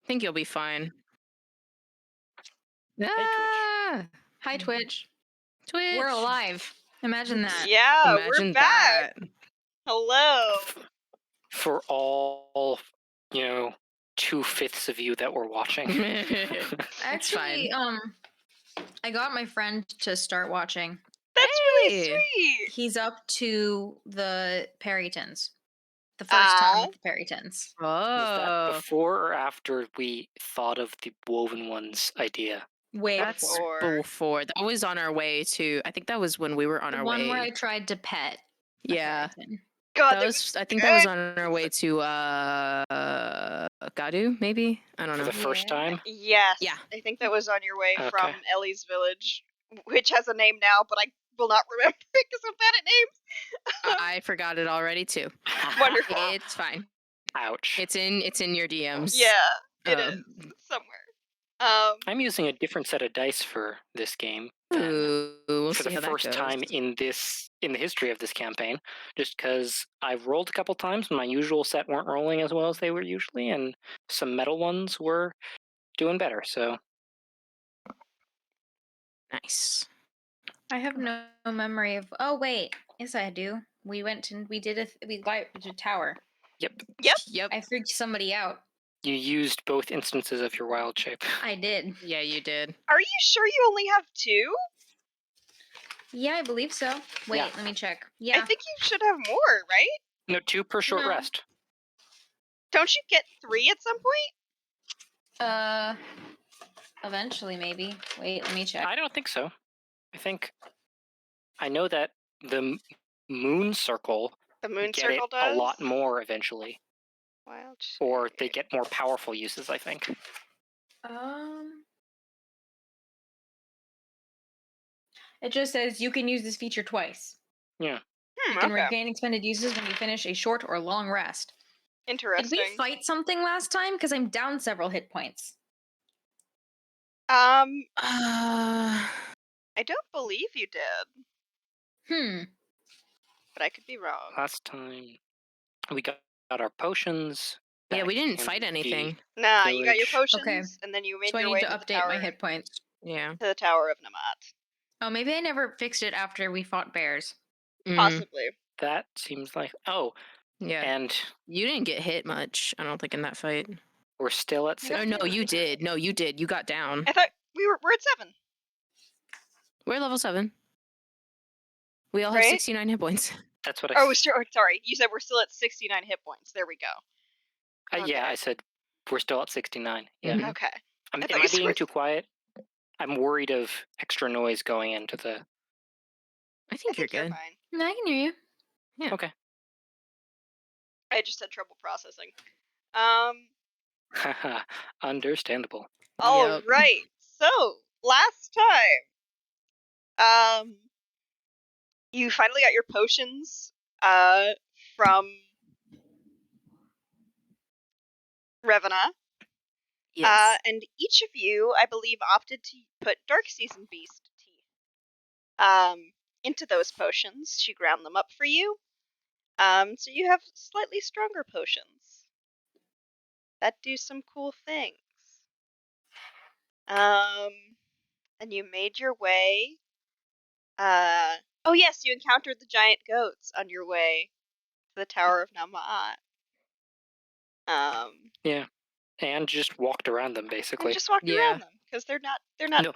think you'll be fine. Twitch. Ah! Hi, Twitch. Twitch. We're alive. Imagine that. Yeah, Imagine we're back. that. Hello. For all, 2/5 of you that were watching. Actually, I got my friend to start watching. That's really Hey. sweet. He's up to the Perrytons. The first time with the Perrytons. Was that Oh, before or after we thought of the Woven Ones idea? Way that's before. before. That was on our way to. I think that was when we were on The our one way. where I tried to pet. a Yeah, Perryton. God, that was. I think that was on our way to Gadu, maybe. I don't For know. the first Yeah. time? Yes. Yeah. I think that was on your way Okay. from Ellie's village, which has a name now, but I will not remember because I'm bad at names. I forgot it already too. Wonderful. It's fine. Ouch. It's in your DMs. Yeah, it Oh. is somewhere. I'm using a different set of dice for this game than Ooh, we'll for see the how that first goes. time in the history of this campaign, just because I've rolled a couple times and my usual set weren't rolling as well as they were usually, and some metal ones were doing better. So Nice. I have no memory of. Oh wait, yes I do. We went and we did a tower. yep, Yep. I freaked somebody out. you used both instances of your wild shape. I did. Yeah, you did. Are you sure you only have 2? Yeah, I believe so. Wait, Yeah. let me check. Yeah. I think you should have more, right? No, 2 per short No. rest. Don't you get 3 at some point? Eventually maybe. Wait, let me check. I don't think so. I know that the moon circle The moon get circle it does? a lot more eventually, Wild or they shape. get more powerful uses. I think. It just says you can use this feature twice. Yeah. You can Okay. regain expended uses when you finish a short or long rest. Did Interesting. we fight something last time? Because I'm down several hit points. I don't believe you did, but I could be wrong. Last time we got our potions. Yeah, we back didn't in fight the anything. Nah, you got your village. potions, Okay. and then you made So I your need way to to the update tower, my hit points. Yeah. to the Tower of Namat. Oh, maybe I never fixed it after we fought bears. Mm, Possibly. That seems like yeah. and You didn't get hit much, I don't think, in that fight. we're still at I 6. got Oh, no, you did. No, you did. You got down. I thought we're at 7. We're level 7. We all have Right? 69 hit points. That's what I. Oh, sorry. You said we're still at 69 hit points. There we go. Yeah, okay. I said we're still at 69. Yeah. Mhm. Okay. Am thought I you said being we're- too quiet? I'm worried of extra noise going into the. I I think you're think you're good. fine. No, I can hear you. Yeah. Okay. I just had trouble processing. Haha, understandable. All Yep. right. So last time, you finally got your potions, from Revena. Yes. And each of you, I believe, opted to put Dark Season Beast tea, into those potions. She ground them up for you. So you have slightly stronger potions that do some cool things. And you made your way. Oh yes, you encountered the giant goats on your way to the Tower of Namaat. Yeah, and just walked around them basically. And just walked Yeah. around them because they're not. No.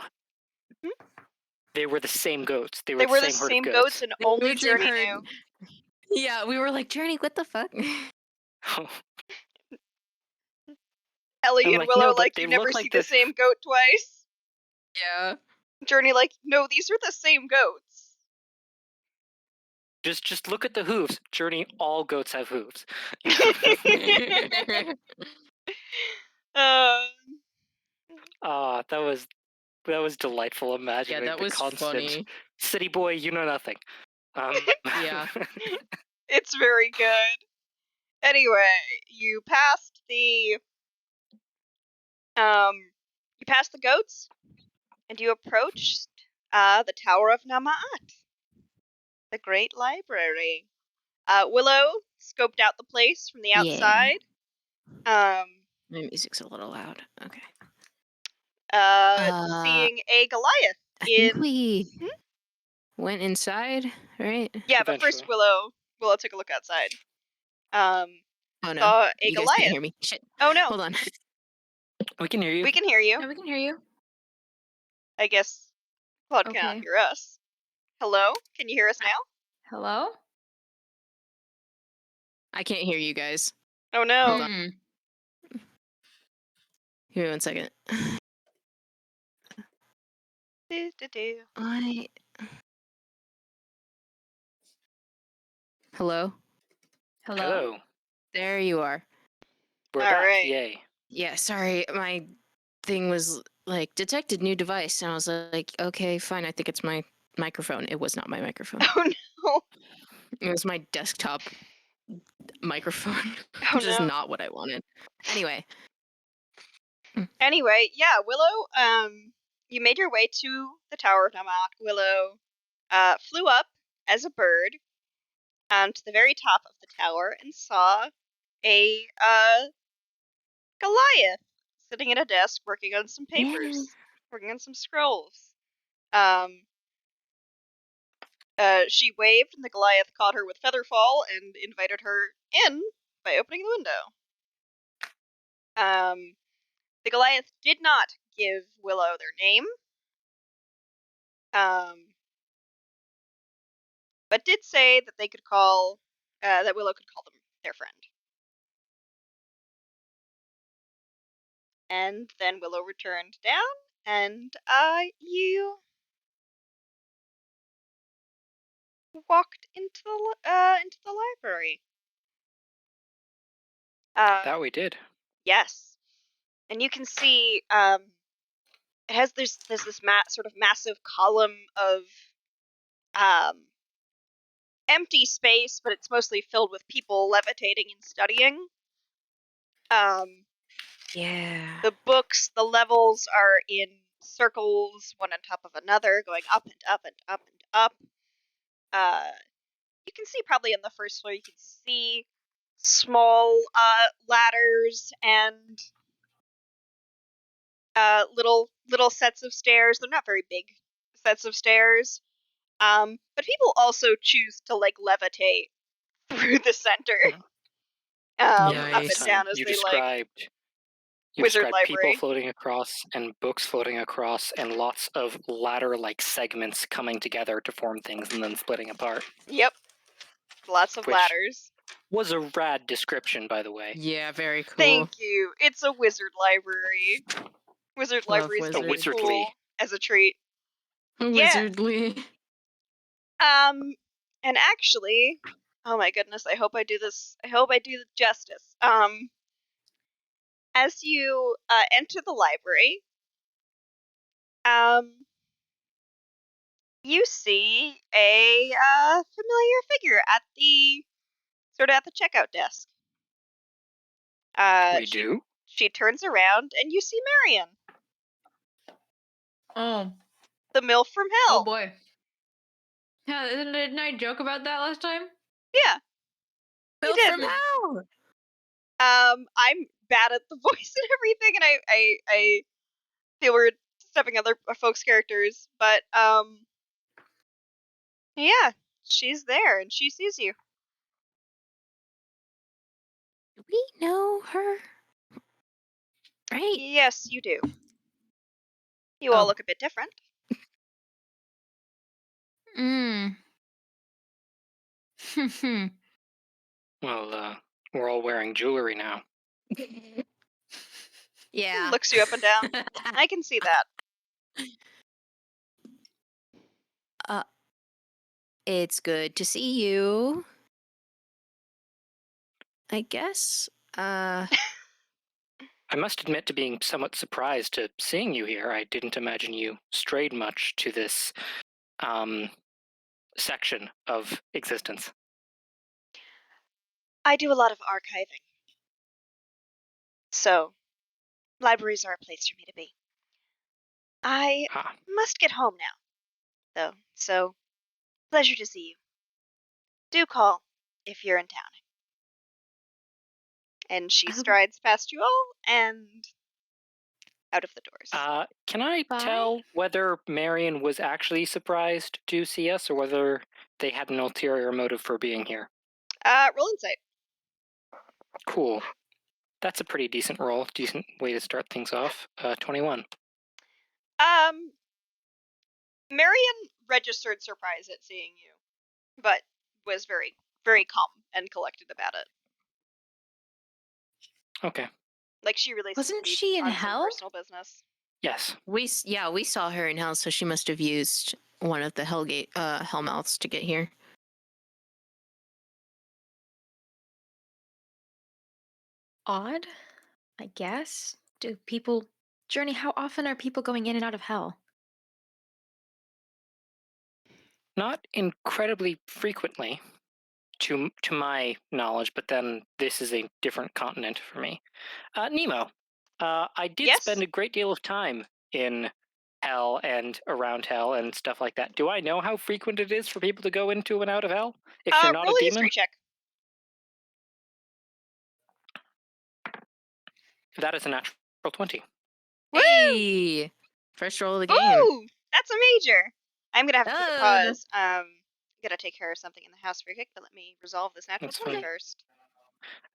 They were the same goats. They They were were the the same herd same of goats, and only Who's in Journey herd? knew. Yeah, we were like, Journey, what the fuck? Ellie I'm and like, Willow, no, but like, they you never look see like the the- same goat twice. Yeah. Journey, like, no, these are the same goats. just look at the hooves. Journey, all goats have hooves. That was delightful imagining that the was constant funny. city boy, you know nothing. Yeah. It's very good. Anyway, you passed the goats, and you approached the Tower of Namaat, the great library. Willow scoped out the place from the outside. My music's a little loud. Okay. Seeing a Goliath I think in. we Hmm? went inside, right? Yeah, but first Eventually. Willow took a look outside. Oh no, Saw a you guys can't Goliath. hear me. Shit. Oh no, Hold on. We can hear you. we can hear you. Yeah, we can hear you. I guess Claude cannot Okay. hear us. Hello? Can you hear us now? Hello? I can't hear you guys. Oh no. Hold on. Hmm. Give me 1 second. Do. I. Hello? Hello. Hello. There you are. We're All back. right. Yay. Yeah. Sorry, my thing was like detected new device, and I was like, okay, fine. I think it's my microphone. It was not my microphone. Oh no. It was my desktop microphone, Oh which is no. not what I wanted. Anyway. Anyway, yeah, Willow, you made your way to the Tower of Namak. Willow flew up as a bird to the very top of the tower and saw a Goliath sitting at a desk working on some papers, working on some scrolls. She waved, and the Goliath caught her with Featherfall and invited her in by opening the window. The Goliath did not give Willow their name, but did say that they could call that Willow could call them their friend. And then Willow returned down, and you walked into the library. That we did. Yes, and you can see it has there's this sort of massive column of empty space, but it's mostly filled with people levitating and studying. Yeah. The books, the levels are in circles, one on top of another, going up and up and up and up. You can see probably on the first floor, you can see small ladders and little sets of stairs. They're not very big sets of stairs. But people also choose to like levitate through the center, up Nice. and down as You they like. Wizard described people Library. floating across and books floating across and lots of ladder-like segments coming together to form things and then splitting apart. Yep, lots of Which- ladders. Was a rad description, by the way. Yeah, very cool. Thank you. It's a wizard library. Wizard Love libraries can be wizards. Wizardly. cool as a treat. Yeah. Wizardly. And actually, oh my goodness, I hope I do this. I hope I do justice. As you enter the library, you see a familiar figure at the checkout desk. We do? She turns around and you see Marion, Oh. the MILF from Oh hell. boy. Yeah, didn't I joke about that last time? Yeah, you Built did. from hell. I'm bad at the voice and everything, and I feel weird stepping other folks' characters, but yeah, she's there and she sees you. Do we know her? Right? Yes, you do. You all Oh. look a bit different. Mm. Well, we're all wearing jewelry now. Yeah. Looks you up and down. I can see that. It's good to see you. I guess. I must admit to being somewhat surprised to seeing you here. I didn't imagine you strayed much to this section of existence. I do a lot of archiving. So, libraries are a place for me to be. I Ah, must get home now, though, so pleasure to see you. Do call if you're in town. And she Oh. strides past you all and out of the doors. Can I Bye. tell whether Marion was actually surprised to see us, or whether they had an ulterior motive for being here? Roll insight. Cool. That's a pretty decent roll. Decent way to start things off. 21. Marion registered surprise at seeing you, but was very, very calm and collected about it. Okay. Like, she really seemed to Wasn't be she in on some hell? personal business. Yes. We saw her in hell, so she must have used one of the hellmouths to get here. Odd, I guess. Do people... Journey, how often are people going in and out of hell? Not incredibly frequently, to my knowledge, but then this is a different continent for me. Nemo, I did Yes? spend a great deal of time in hell and around hell and stuff like that. Do I know how frequent it is for people to go into and out of hell if you're not Roll a a demon? history check. That is a natural 20. Woo! Hey! First roll of the game. Ooh! That's a major! I'm gonna have to take a pause. Gotta take care of something in the house real quick, but let me resolve this natural That's 20 fine. first.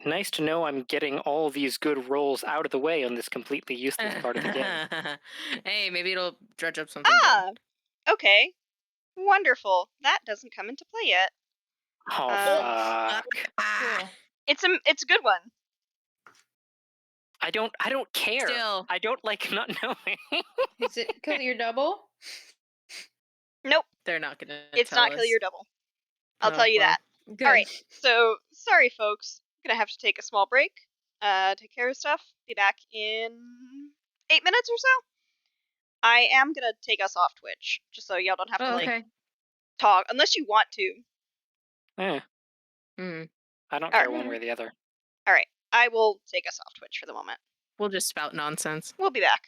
Nice to know I'm getting all these good rolls out of the way on this completely useless part of the game. Hey, maybe it'll dredge up something good. Ah! Okay. Wonderful. That doesn't come into play yet. Oh, Um, fuck. Cool. It's a good one. I don't care. Still. I don't like not knowing. Is it kill your double? Nope, They're not gonna it's tell not us. kill your double. I'll Oh, tell you well. that. Good. Alright, so sorry folks. I'm gonna have to take a small break. Take care of stuff. Be back in 8 minutes or so. I am gonna take us off Twitch, just so y'all don't have to Oh, like okay. talk unless you want to. Eh, Hmm. I don't All care right. one way or the other. Alright, I will take us off Twitch for the moment. We'll just spout nonsense. We'll be back.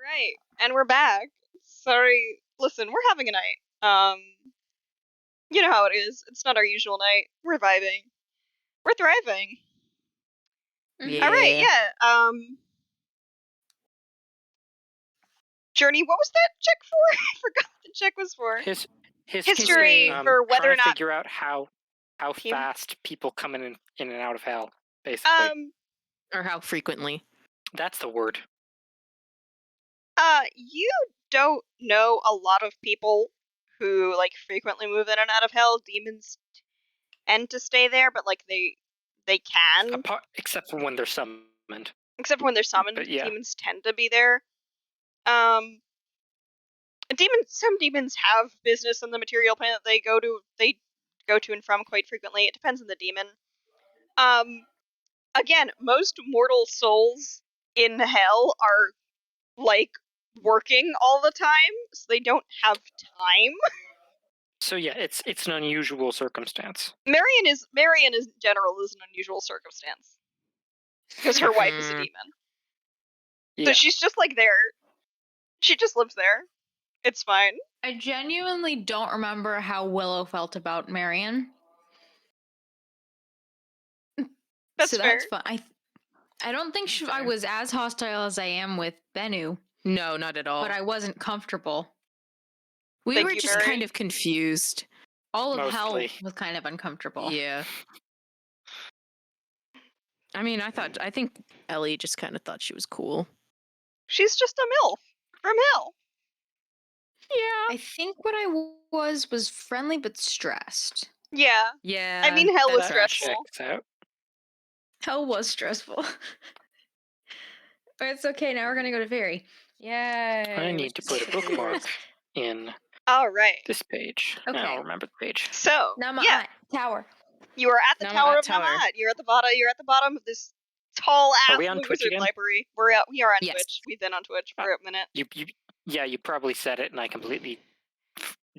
right, and we're back. Sorry, listen, we're having a night. You know how it is. It's not our usual night. We're vibing. We're thriving. Yeah. All right, yeah. Journey, what was that check for? I forgot what the check was for. History for whether trying or not to figure out how Team- fast people come in and out of hell, basically. Or how frequently. That's the word. You don't know a lot of people who like frequently move in and out of hell. Demons tend to stay there, but like they can. Except for when they're summoned. Except for when they're summoned, But yeah. demons tend to be there. Some demons have business on the material plane that they go to and from quite frequently. It depends on the demon. Again, most mortal souls in hell are like working all the time, so they don't have time. So yeah, it's an unusual circumstance. Marion in general is an unusual circumstance because her wife is a demon. Yeah. So she's just like there. She just lives there. It's fine. I genuinely don't remember how Willow felt about Marion. That's so fair. that's fun. I don't think I was as hostile as I am with Bennu, No, not at all. but I wasn't comfortable. We Thank were you, just Mary. kind of confused. all of hell Mostly. was kind of uncomfortable. Yeah. I mean, I think Ellie just kind of thought she was cool. She's just a MILF from hell. Yeah. I think what I was friendly but stressed. Yeah. Yeah. I mean, hell is that stressful. Checks out. Hell was stressful. But it's okay. Now we're gonna go to Fairy. Yay! I need to put a bookmark in All right. this page. Okay. I'll remember the page. So Nama yeah, Tower. you are at the Nama Tower of Tower. Namat. You're at the bottom. You're at the bottom of this tall ass Are we on Twitch wizard again? library. We are on Yes. Twitch. We've been on Twitch for a minute. You probably said it, and I completely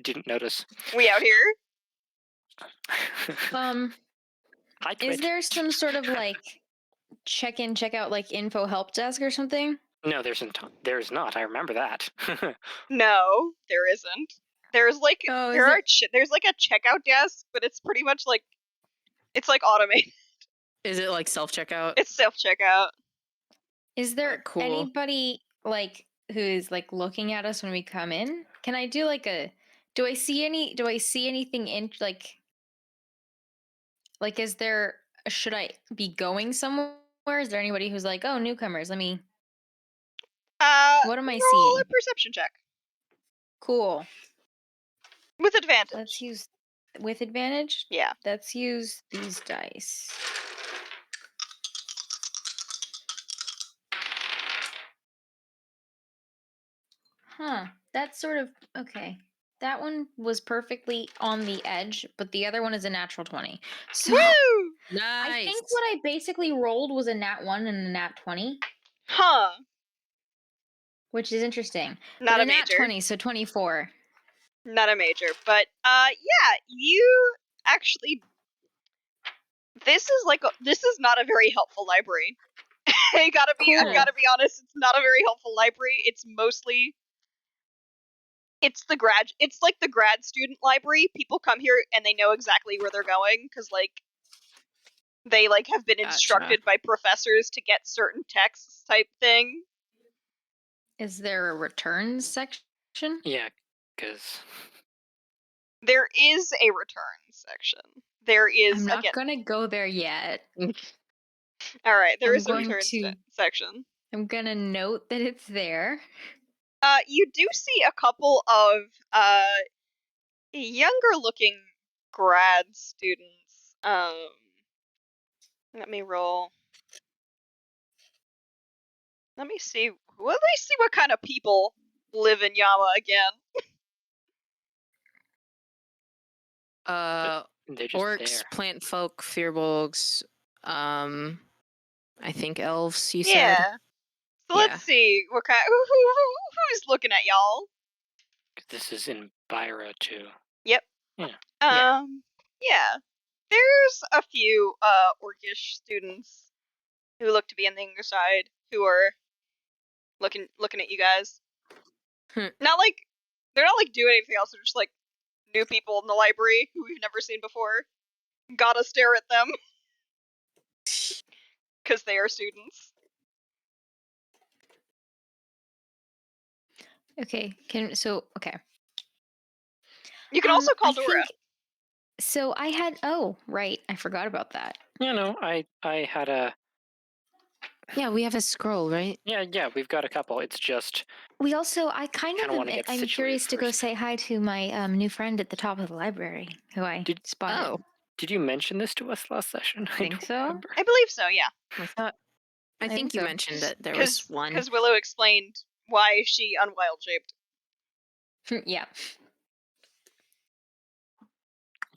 didn't notice. We out here. Hi, Twitch. Is there some sort of like check in, check out, like info help desk or something? No, there's not. I remember that. No, there isn't. There's like Oh, there's like a checkout desk, but it's pretty much like it's like automated. Is it like self checkout? It's self checkout. Is there cool. anybody like who is like looking at us when we come in? Can I do like a? Do I see anything in like? Like, is there? Should I be going somewhere? Is there anybody who's like, oh, newcomers? Let me. What am I roll seeing? a perception check Cool. with advantage. Let's use with advantage. Yeah. Let's use these dice. Huh. That's sort of okay. That one was perfectly on the edge, but the other one is a natural 20. So Woo! Nice. I think what I basically rolled was a nat 1 and a nat 20, Huh. which is interesting. Not But a a nat major. 20, so 24. Not a major, but yeah, you actually. This is not a very helpful library. I gotta be Cool. honest. It's not a very helpful library. It's mostly. It's like the grad student library. People come here and they know exactly where they're going because like they like have been instructed by professors to get certain texts type thing. Is there a returns section? Yeah, because There is a return section. There is I'm not again. gonna go there yet. All right, there I'm is a going return to- section. I'm gonna note that it's there. You do see a couple of younger looking grad students. Let me roll. Let me see what kind of people live in Yama again. they're just Orcs, there. plant folk, firbolgs, I think elves, you Yeah. said. So let's see what kind. Who's looking at y'all? This is in Byra too. Yep. Yeah. Yeah. There's a few orcish students who look to be on the English side who are looking at you guys. Hmm. They're not like doing anything else. They're just like new people in the library who we've never seen before. Gotta stare at them because they are students. Okay. Okay. You can also call I Dora. think, so I had. Oh, right. I forgot about that. You know, I had a Yeah, we have a scroll, right? yeah. We've got a couple. It's just We also. I kind Kinda wanna of. get I'm situated curious to go first. say hi to my new friend at the top of the library, who I Did- spotted. Oh, did you mention this to us last session? I Think don't so? remember. I believe so. Yeah, I think you so. mentioned that there was one. because Willow explained why she unwild shaped. Yeah.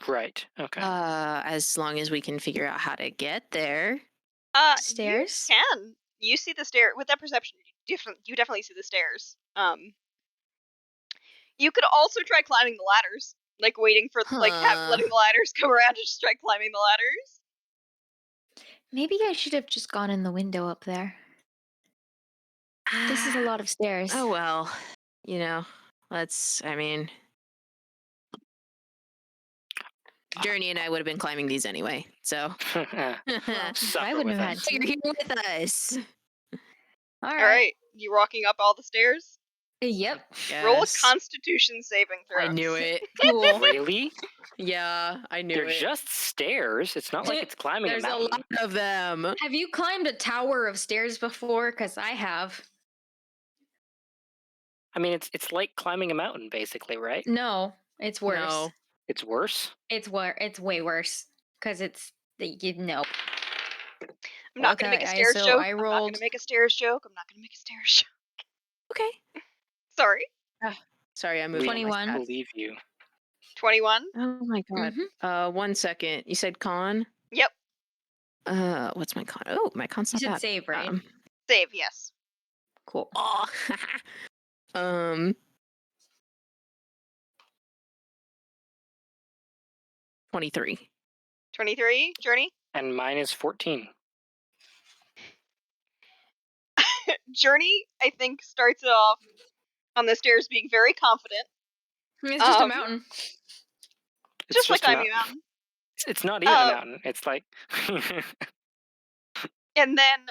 Right. Okay. As long as we can figure out how to get there. Stairs? You can. You see the stair with that perception. You definitely see the stairs. You could also try climbing the ladders, like waiting for letting the ladders come around and just try climbing the ladders. Maybe I should have just gone in the window up there. This is a lot of stairs. Oh well, you know, I mean, Journey and I would have been climbing these anyway. So Suffer I wouldn't with have us. had so you're here with us. All All right, you walking up all the stairs. Yep. Roll a Yes. Constitution saving throw. I knew it. Cool. Really? Yeah, I knew They're it. just stairs. It's not like it's climbing There's a a mountain. lot of them. Have you climbed a tower of stairs before? Because I have. I mean, it's like climbing a mountain, basically, right? No, it's worse. No. It's worse. It's way worse. Because you know. I'm not gonna make a Okay, stairs so joke. I I'm not rolled- gonna make a stairs joke. I'm not gonna make a stairs joke. Okay. Sorry. Sorry, I moved. We 21. believe you. 21. Oh my god. Mhm. 1 second. You said con? Yep. What's my con? Oh, my con's You not should bad. save, right? Save. Yes. Cool. Oh. 23. 23. Journey. And mine is 14. Journey, I think, starts it off on the stairs being very confident, It's just a mountain. It's just like a climbing a mountain. It's not even a mountain. It's like And then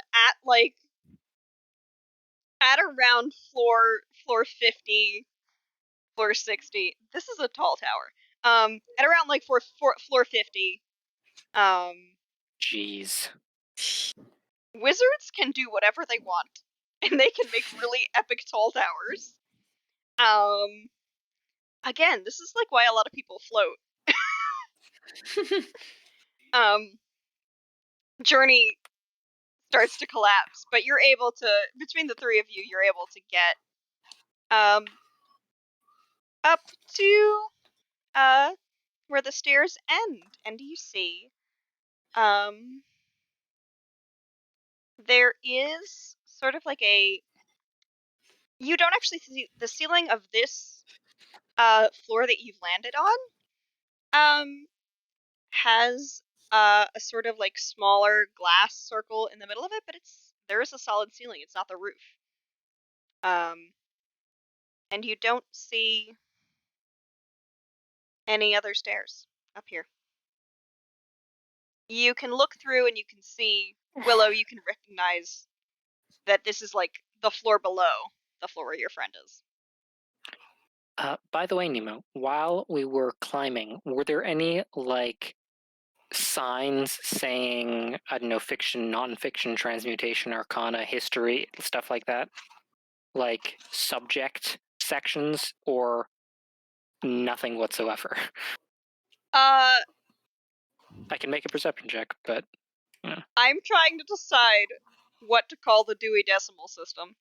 at around floor 50, floor 60. This is a tall tower. At around like floor 50, jeez. wizards can do whatever they want, and they can make really epic tall towers. Again, this is like why a lot of people float. Journey starts to collapse, but you're able to, between the three of you, you're able to get up to where the stairs end, and you see there is sort of like you don't actually see the ceiling of this floor that you've landed on has a sort of like smaller glass circle in the middle of it, but there is a solid ceiling. It's not the roof. And you don't see any other stairs up here. You can look through and you can see Willow. You can recognize that this is like the floor below the floor where your friend is. By the way, Nemo, while we were climbing, were there any like signs saying, I don't know, fiction, non-fiction, transmutation, arcana, history, stuff like that? Like subject sections, or nothing whatsoever? I can make a perception check, but I'm trying to decide what to call the Dewey Decimal System.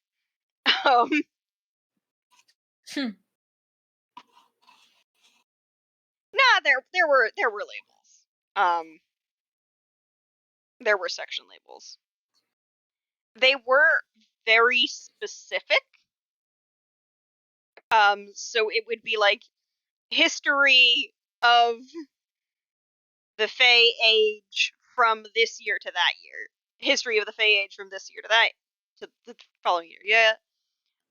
Nah, there were labels. There were section labels. They were very specific. So it would be like history of the Fey Age from this year to that year. History of the Fey Age from this year to the following year. Yeah.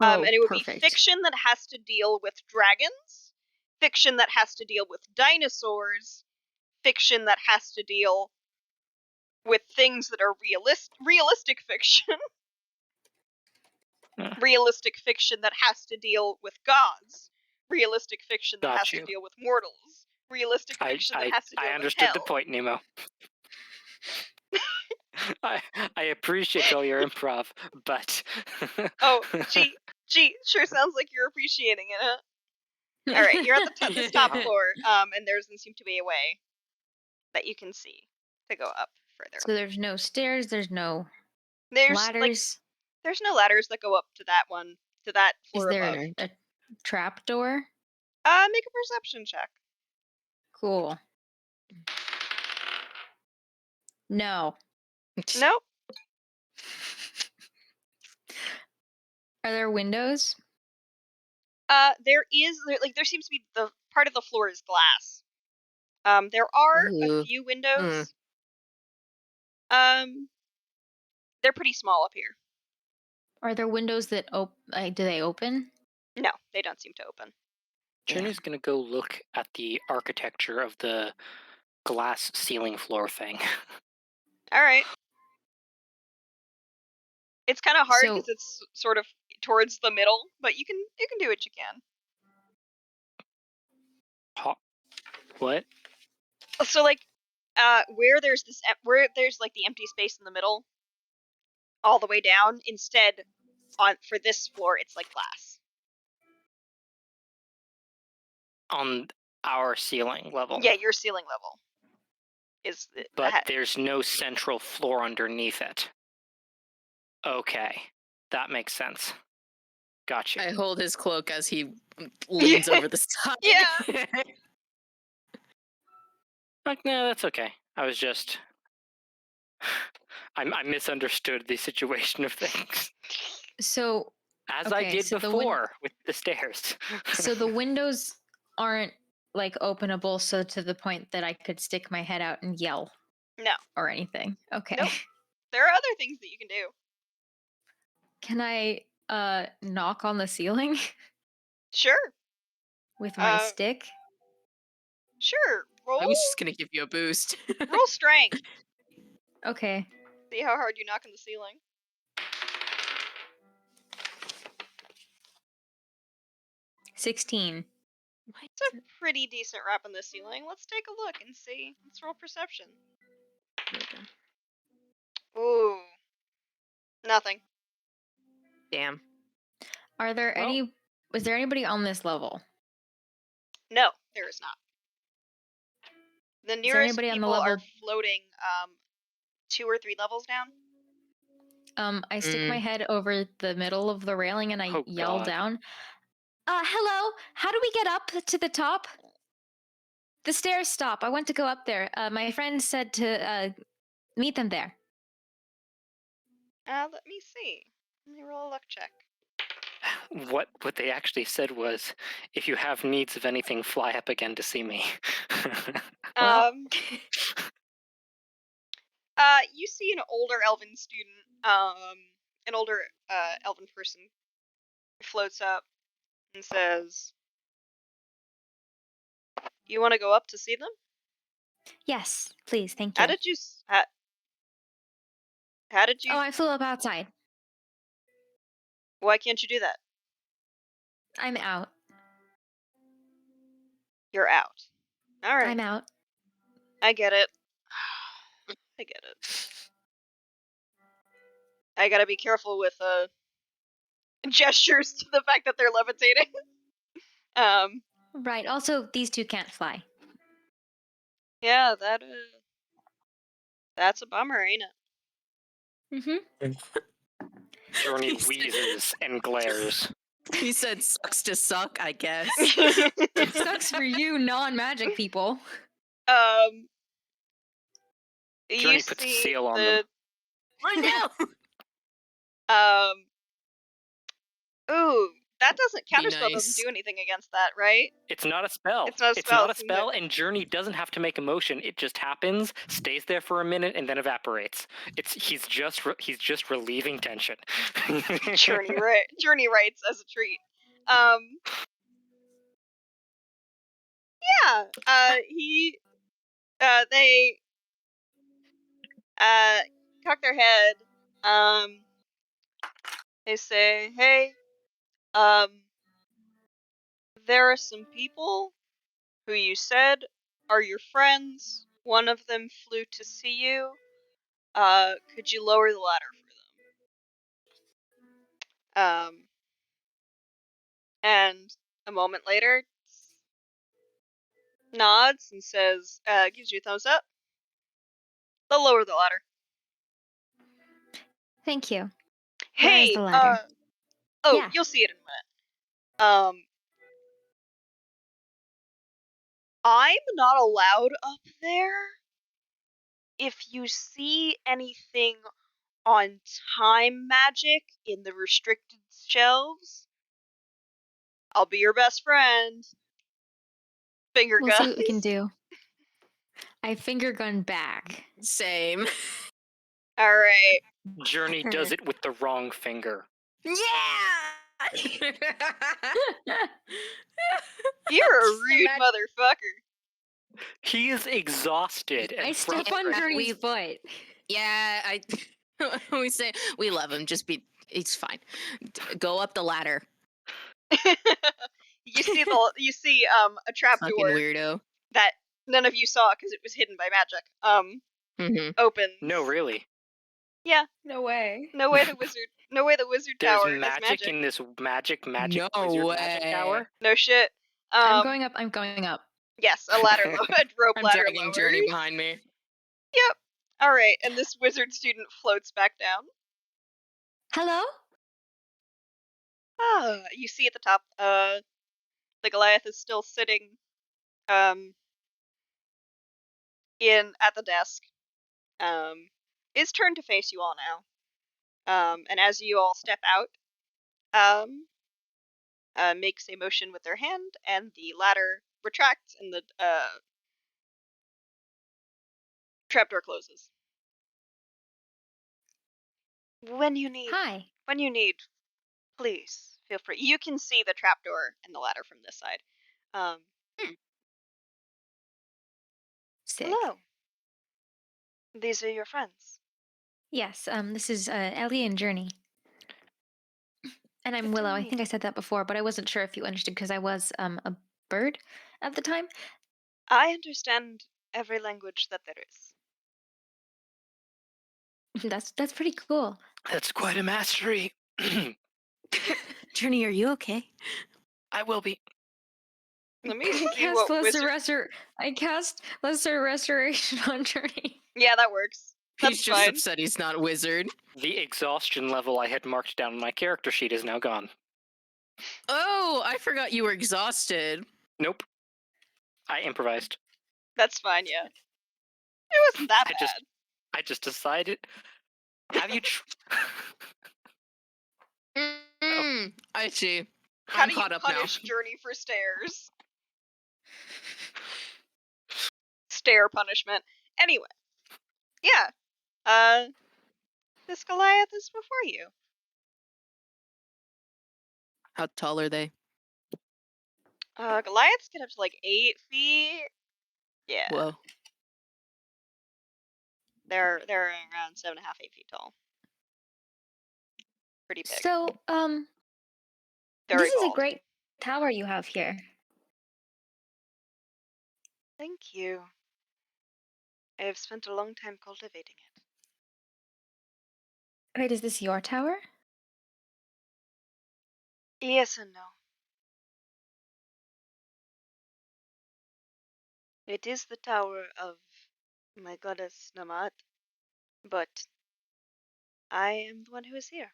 Oh, and it would perfect. be fiction that has to deal with dragons, fiction that has to deal with dinosaurs, fiction that has to deal with things that are realistic fiction, realistic fiction that has to deal with gods, realistic fiction that Got has you. to deal with mortals, realistic fiction that has to deal I with understood the hell. point, Nemo. I appreciate all your improv, but Oh, gee, sure sounds like you're appreciating it, huh? All right, you're at this top Yeah. floor, and there doesn't seem to be a way that you can see to go up further. So there's no stairs, there's no There's ladders. there's no ladders that go up to that Is floor there above. a trap door? Make a perception check. Cool. No. Nope. Are there windows? There seems to be the part of the floor is glass. There are a Ooh. few windows. They're pretty small up here. Are there windows that do they open? No, they don't seem to open. Journey's gonna go look at the architecture of the glass ceiling floor thing. All right. It's kind of hard So- because it's sort of towards the middle, but you can do what you can. What? So like, where there's like the empty space in the middle, all the way down. Instead, for this floor, it's like glass. On our ceiling level. Yeah, your ceiling level is. But there's no central floor underneath it. Okay, that makes sense. Gotcha. I hold his cloak as he leans over the side. Yeah. Like, no, that's okay. I was just. I misunderstood the situation of things. So As I Okay, did so the before with the stairs. so the windows aren't like openable so to the point that I could stick my head out and yell No, or anything. Okay. Nope. There are other things that you can do. Can I knock on the ceiling Sure. with my Uh, stick? Sure. I was just gonna give you a boost. Roll strength. Okay. See how hard you knock on the ceiling. 16. It's a pretty decent rap on the ceiling. Let's take a look and see. Let's roll perception. Ooh. Nothing. Damn. Are there Well- any was there anybody on this level? No, there is not. The there nearest anybody on the people are level- floating 2 or 3 levels down. I stick my head over the middle of the railing and I Oh, yell God. down. Hello, how do we get up to the top? The stairs stop. I want to go up there. My friend said to meet them there. Let me see. Let me roll a luck check. What they actually said was, if you have needs of anything, fly up again to see me. Well- You see an older elven student, an older elven person floats up and says, "You want to go up to see them? Yes, please, thank you. How did you? How did you? Oh, I flew up outside. Why can't you do that? I'm out. You're out. All right, I'm out. I get it. I get it. I gotta be careful with gestures to the fact that they're levitating. Right. Also, these two can't fly. Yeah, that's a bummer, ain't it? Mm-hmm. Journey wheezes and glares. He said sucks to suck, I guess. It sucks for you non-magic people. Journey You puts a see seal on them. Right now. Ooh, That doesn't Be counterspell doesn't nice. do anything against that, right? It's not a spell. It's not a spell, It's isn't spell, and Journey doesn't have to make a motion. It just happens, stays there for a minute, and then evaporates. He's just relieving tension. Journey writes as a treat. Yeah. They cock their head. They say, "Hey, there are some people who you said are your friends. One of them flew to see you. Could you lower the ladder for them?" And a moment later, nods and says, gives you a thumbs up. They'll lower the ladder. Thank you. Where is Hey, the ladder? Yeah. you'll see it in a minute. I'm not allowed up there. If you see anything on time magic in the restricted shelves, I'll be your best friend. Finger We'll guns. see what we can do. I finger gun back. Same. All right. Journey does it with the wrong finger. Yeah. You're a Just rude imagine- motherfucker. He is exhausted. I And step on Journey's foot. Yeah, we say we love him. It's fine. Go up the ladder. you see a trap Fucking door weirdo. that none of you saw because it was hidden by magic. Mm-hmm. Opens. No, really. Yeah. No way. No way the wizard There's tower has magic magic. in this magic No wizard way. magic tower. No shit. I'm going up. Yes, a ladder, a rope I'm ladder dragging lowers. Journey behind me. Yep. All right, and this wizard student floats back down. Hello? You see at the top, the Goliath is still sitting, at the desk. Is turned to face you all now. And as you all step out, makes a motion with their hand, and the ladder retracts, and the trapdoor closes. When you need, Hi. please feel free. You can see the trapdoor and the ladder from this side. Sick. Hello. These are your friends. Yes, this is Ellie and Journey. And I'm Good to Willow. I meet think I said that before, but I wasn't sure if you understood because I was a bird at the time. I understand every language that there is. That's pretty cool. That's quite a mastery. Journey, are you okay? I will be. Let me I see cast what wizard... I cast Lesser Restoration on Journey. Yeah, that works. That's He's just fine. upset he's not a wizard. The exhaustion level I had marked down on my character sheet is now gone. Oh, I forgot you were exhausted. Nope. I improvised. That's fine, yeah. It wasn't that bad. I just decided. Have you? I see. How I'm do you caught up now. punish Journey for stairs? Stair punishment. Anyway. Yeah. This Goliath is before you. How tall are they? Goliaths get up to like 8 feet. Yeah. Whoa. They're around 7.5, 8 feet tall. Pretty big. So, Very this is bald. a great tower you have here. Thank you. I have spent a long time cultivating it. Wait, is this your tower? Yes and no. It is the tower of my goddess Namat, but I am the one who is here.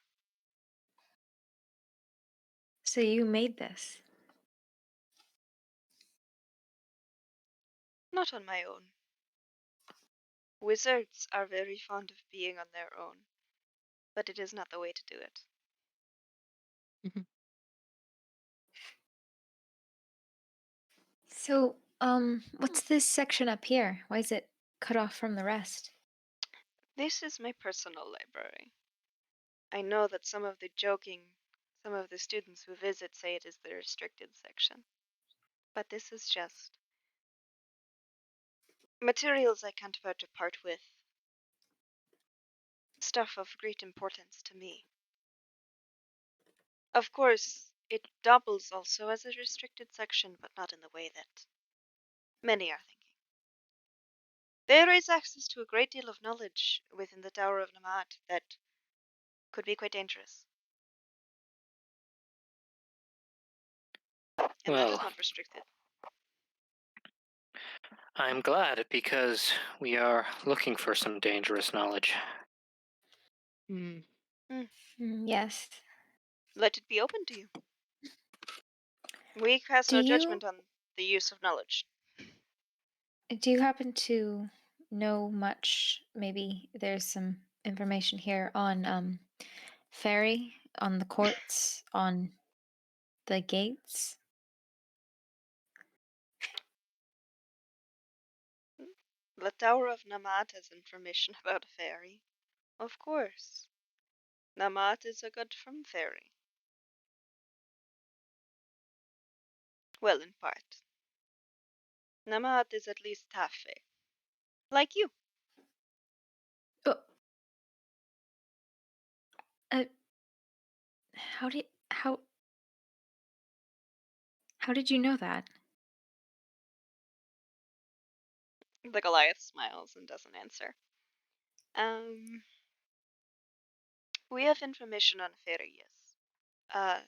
So you made this. Not on my own. Wizards are very fond of being on their own, but it is not the way to do it. So, what's this section up here? Why is it cut off from the rest? This is my personal library. I know that some of the students who visit say it is the restricted section. But this is just materials I can't afford to part with. Stuff of great importance to me. Of course, it doubles also as a restricted section, but not in the way that many are thinking. There is access to a great deal of knowledge within the Tower of Namat that could be quite dangerous. And that is Well, not restricted. I'm glad because we are looking for some dangerous knowledge. Hmm. Yes. Let it be open to you. We cast Do no you judgment on the use of knowledge. do you happen to know much? Maybe there's some information here on ferry, on the courts, on the gates. The Tower of Namat has information about a fairy. Of course. Namat is a god from fairy. Well, in part. Namat is at least half fae. Like you. Oh, uh, how did how did you know that? The Goliath smiles and doesn't answer. We have information on fairy, yes.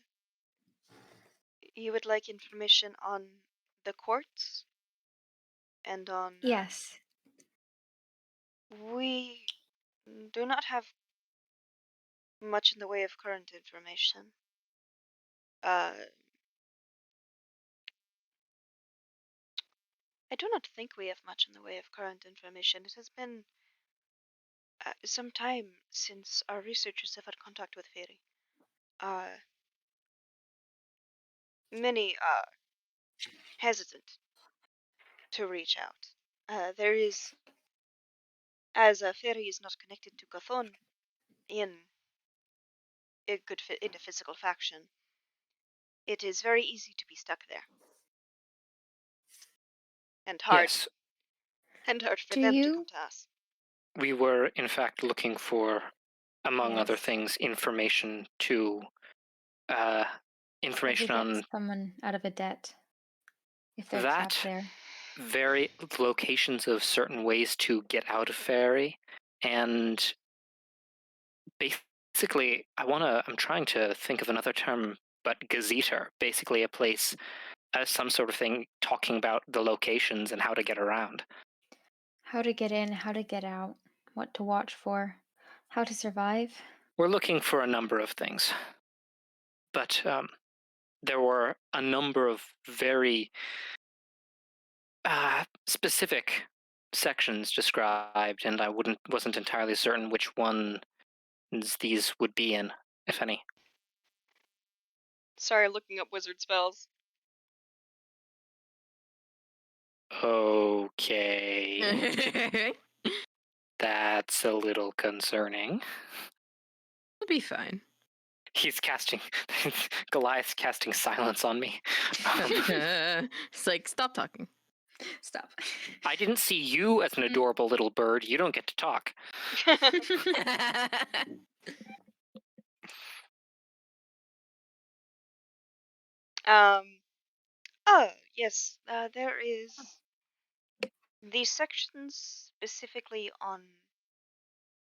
You would like information on the courts and on. Yes. We do not have much in the way of current information. I do not think we have much in the way of current information. It has been some time since our researchers have had contact with fairy. Many are hesitant to reach out. There is, as a fairy is not connected to Chthon in in a physical faction, it is very easy to be stuck there, and hard Yes, for Do them to come you? to us. we were in fact looking for, among other Yes. things, information How to information get on someone out of a debt if they're trapped that, there. very locations of certain ways to get out of fairy, and basically I'm trying to think of another term, but gazeter, basically a place, some sort of thing talking about the locations and how to get around. How to get in, how to get out, what to watch for, how to survive. We're looking for a number of things, but there were a number of very specific sections described, and I wasn't entirely certain which ones these would be in, if any. Sorry, looking up wizard spells. Okay, It'll that's a little concerning. be fine. He's casting Goliath's casting silence on me. It's like, stop talking. Stop. I didn't see you as an adorable little bird. You don't get to talk. Yes, there is these sections specifically on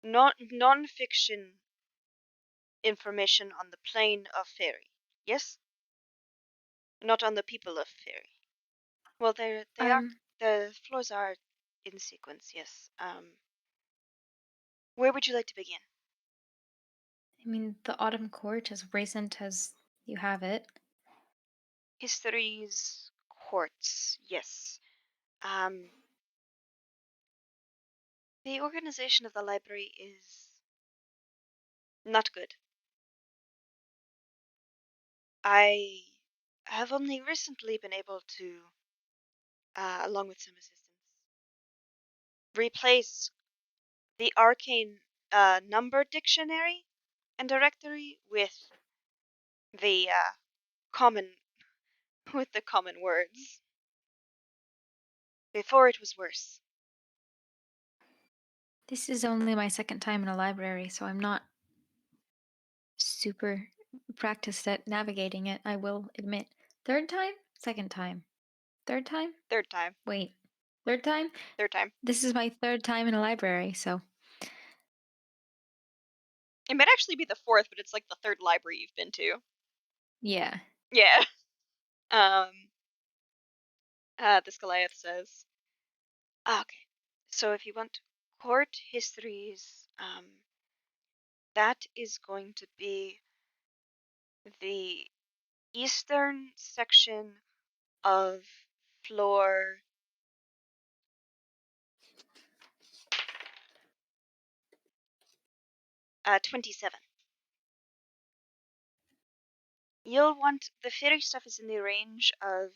non-fiction information on the plane of fairy. Yes, not on the people of fairy. Well, they are, um, the floors are in sequence. Yes. Where would you like to begin? I mean, the Autumn Court, as recent as you have it. History's courts. Yes. Um, the organization of the library is not good. I have only recently been able to along with some assistance, replace the arcane number dictionary and directory with the common words. Before it was worse. This is only my second time in a library, so I'm not super practiced at navigating it, I will admit. Third time? Second time. Third time? Third time. Wait. Third time? Third time. This is my third time in a library, so. It might actually be the fourth, but it's like the third library you've been to. Yeah. Yeah. This Goliath says, okay, so if you want court histories, that is going to be the eastern section of floor 27. You'll want the fairy stuff is in the range of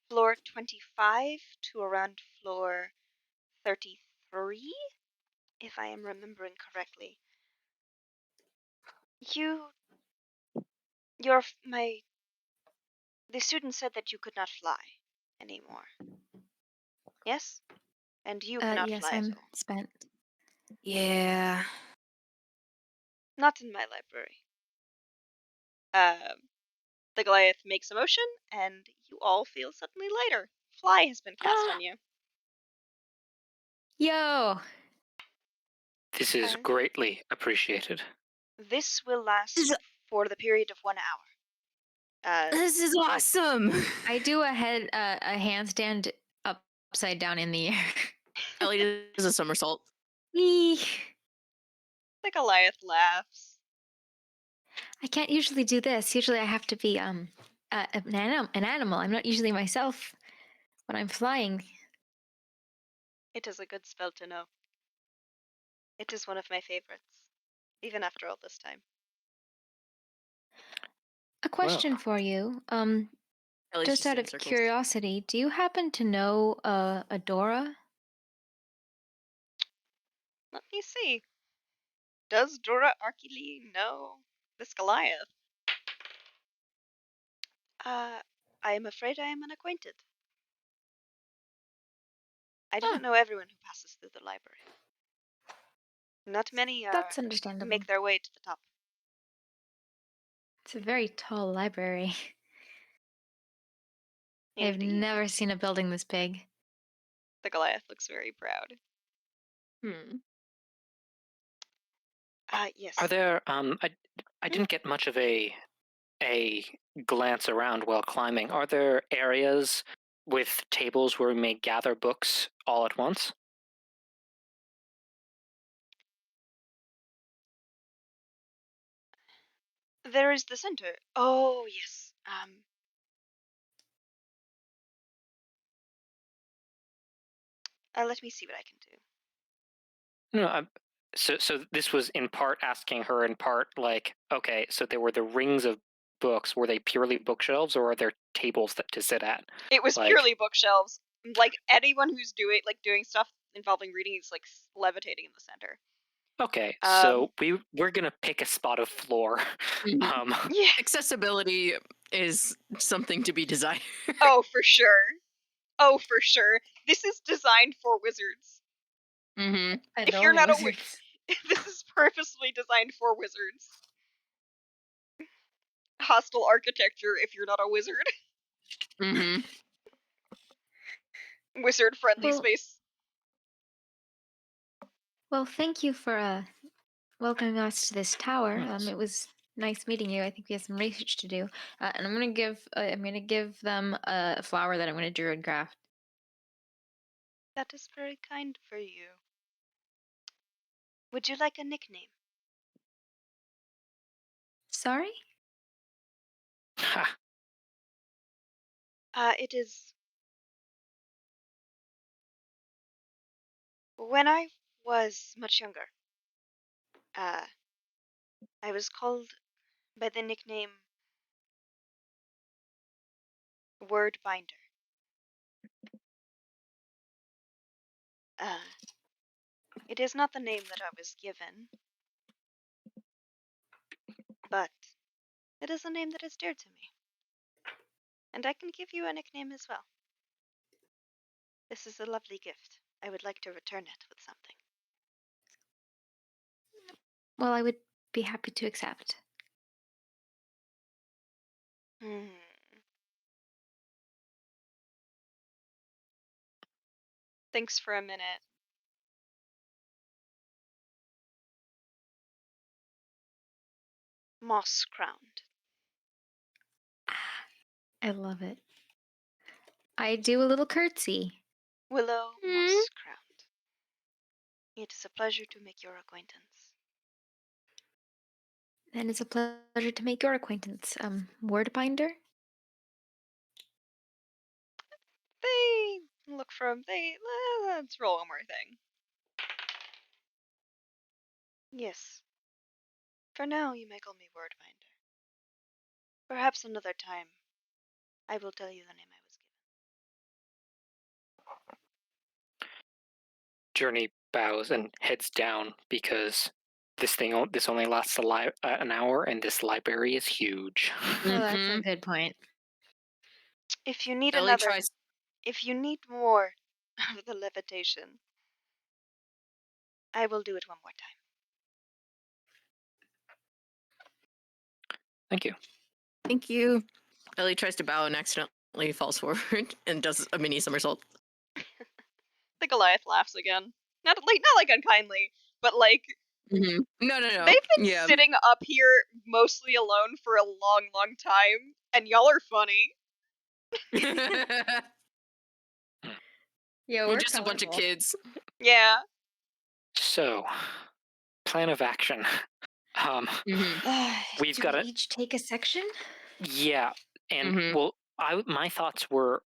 floor 25 to around floor 33, if I am remembering correctly. The student said that you could not fly anymore. Yes? And you cannot Yes, fly at I'm all. spent. Yeah. Not in my library. The Goliath makes a motion, and you all feel suddenly lighter. Fly has been cast on you. Yo! This is greatly appreciated. This will last for the period of 1 hour. This is awesome. I do a handstand upside down in the air. Ellie does a somersault. Whee! The Goliath laughs. I can't usually do this. Usually I have to be an animal. I'm not usually myself when I'm flying. It is a good spell to know. It is one of my favorites, even after all this time. A question for you. Ellie's Just out doing of circles. curiosity, do you happen to know Adora? Let me see. Does Dora Arkeli know this Goliath? I am afraid I am unacquainted. I do not know everyone who passes through the library. Not many That's understandable. make their way to the top. It's a very tall library. I've Indeed. never seen a building this big. The Goliath looks very proud. Yes. Are there I didn't get much of a glance around while climbing. Are there areas with tables where we may gather books all at once? There is the center. Oh, yes. Let me see what I can do. No, so this was in part asking her, in part like, okay, so there were the rings of books. Were they purely bookshelves, or are there tables to sit at? It was purely bookshelves. Like anyone who's doing stuff involving reading is like levitating in the center. Okay, so we're gonna pick a spot of floor. Yeah. Accessibility is something to be desired. Oh, for sure. Oh, for sure. This is designed for wizards. Mm-hmm. And If you're not a wizard. this is purposely designed for wizards. Hostile architecture if you're not a wizard. Mm-hmm. Wizard friendly space. Well, thank you for welcoming us to this tower. Yes. It was nice meeting you. I think we have some research to do, and I'm gonna give them a flower that I'm gonna draw and craft. That is very kind for you. Would you like a nickname? Sorry? Ha. It is. When I was much younger, I was called by the nickname Word binder. It is not the name that I was given, but it is a name that is dear to me. And I can give you a nickname as well. This is a lovely gift. I would like to return it with something. Well, I would be happy to accept. Thinks for a minute. Moss crowned. I love it. I do a little curtsy. Willow moss crowned. It is a pleasure to make your acquaintance. And it's a pleasure to make your acquaintance. Word binder? They look from let's roll one more thing. Yes. For now, you may call me Word binder. Perhaps another time, I will tell you the name I was given. Journey bows and heads down because this only lasts an hour, and this library is huge. Oh, that's a good point. If you need Ellie tries. if you need more of the levitation, I will do it one more time. Thank you. Thank you. Ellie tries to bow and accidentally falls forward and does a mini somersault. The Goliath laughs again. Not like unkindly, but like Mm-hmm. No. they've been sitting up here mostly alone for a long, long time, and y'all are funny. Yeah, We're just a bunch of kids. Yeah. So, plan of action. We've got to each take a section. Yeah, and well, my thoughts were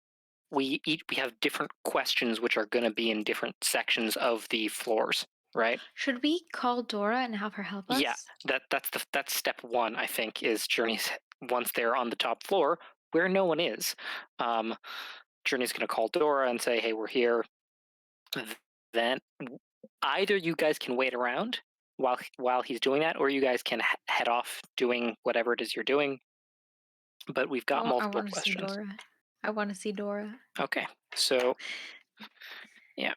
we have different questions which are going to be in different sections of the floors, right? Should we call Dora and have her help us? Yeah, that's step one. I think is Journey's once they're on the top floor where no one is. Journey's going to call Dora and say, "Hey, we're here." Then either you guys can wait around while he's doing that, or you guys can head off doing whatever it is you're doing. But we've got multiple questions. I want to see Dora. Okay, so yeah,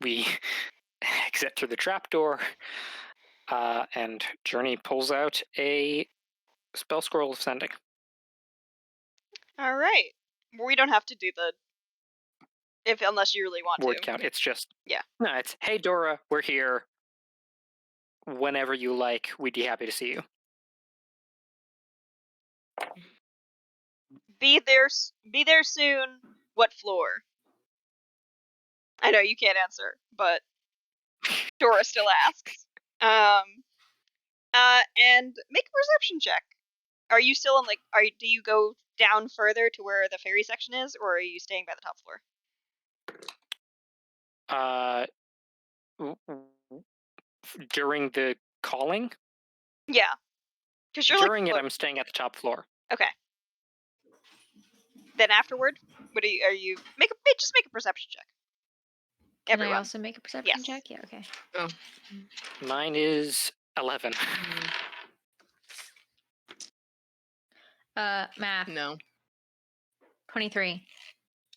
we exit through the trapdoor, and Journey pulls out a spell scroll of sending. All right. We don't have to do unless you really want word to. Count. It's just yeah. No, it's hey Dora, we're here. Whenever you like, we'd be happy to see you. Be there soon. What floor? I know you can't answer, but Dora still asks. And make a perception check. Are you still in do you go down further to where the fairy section is, or are you staying by the top floor? During the calling? Yeah. Because you're during it, I'm staying at the top floor. Okay. Then afterward, just make a perception check. Can I also make a perception check? Yeah, okay. Oh. Mine is 11. Math. No. 23.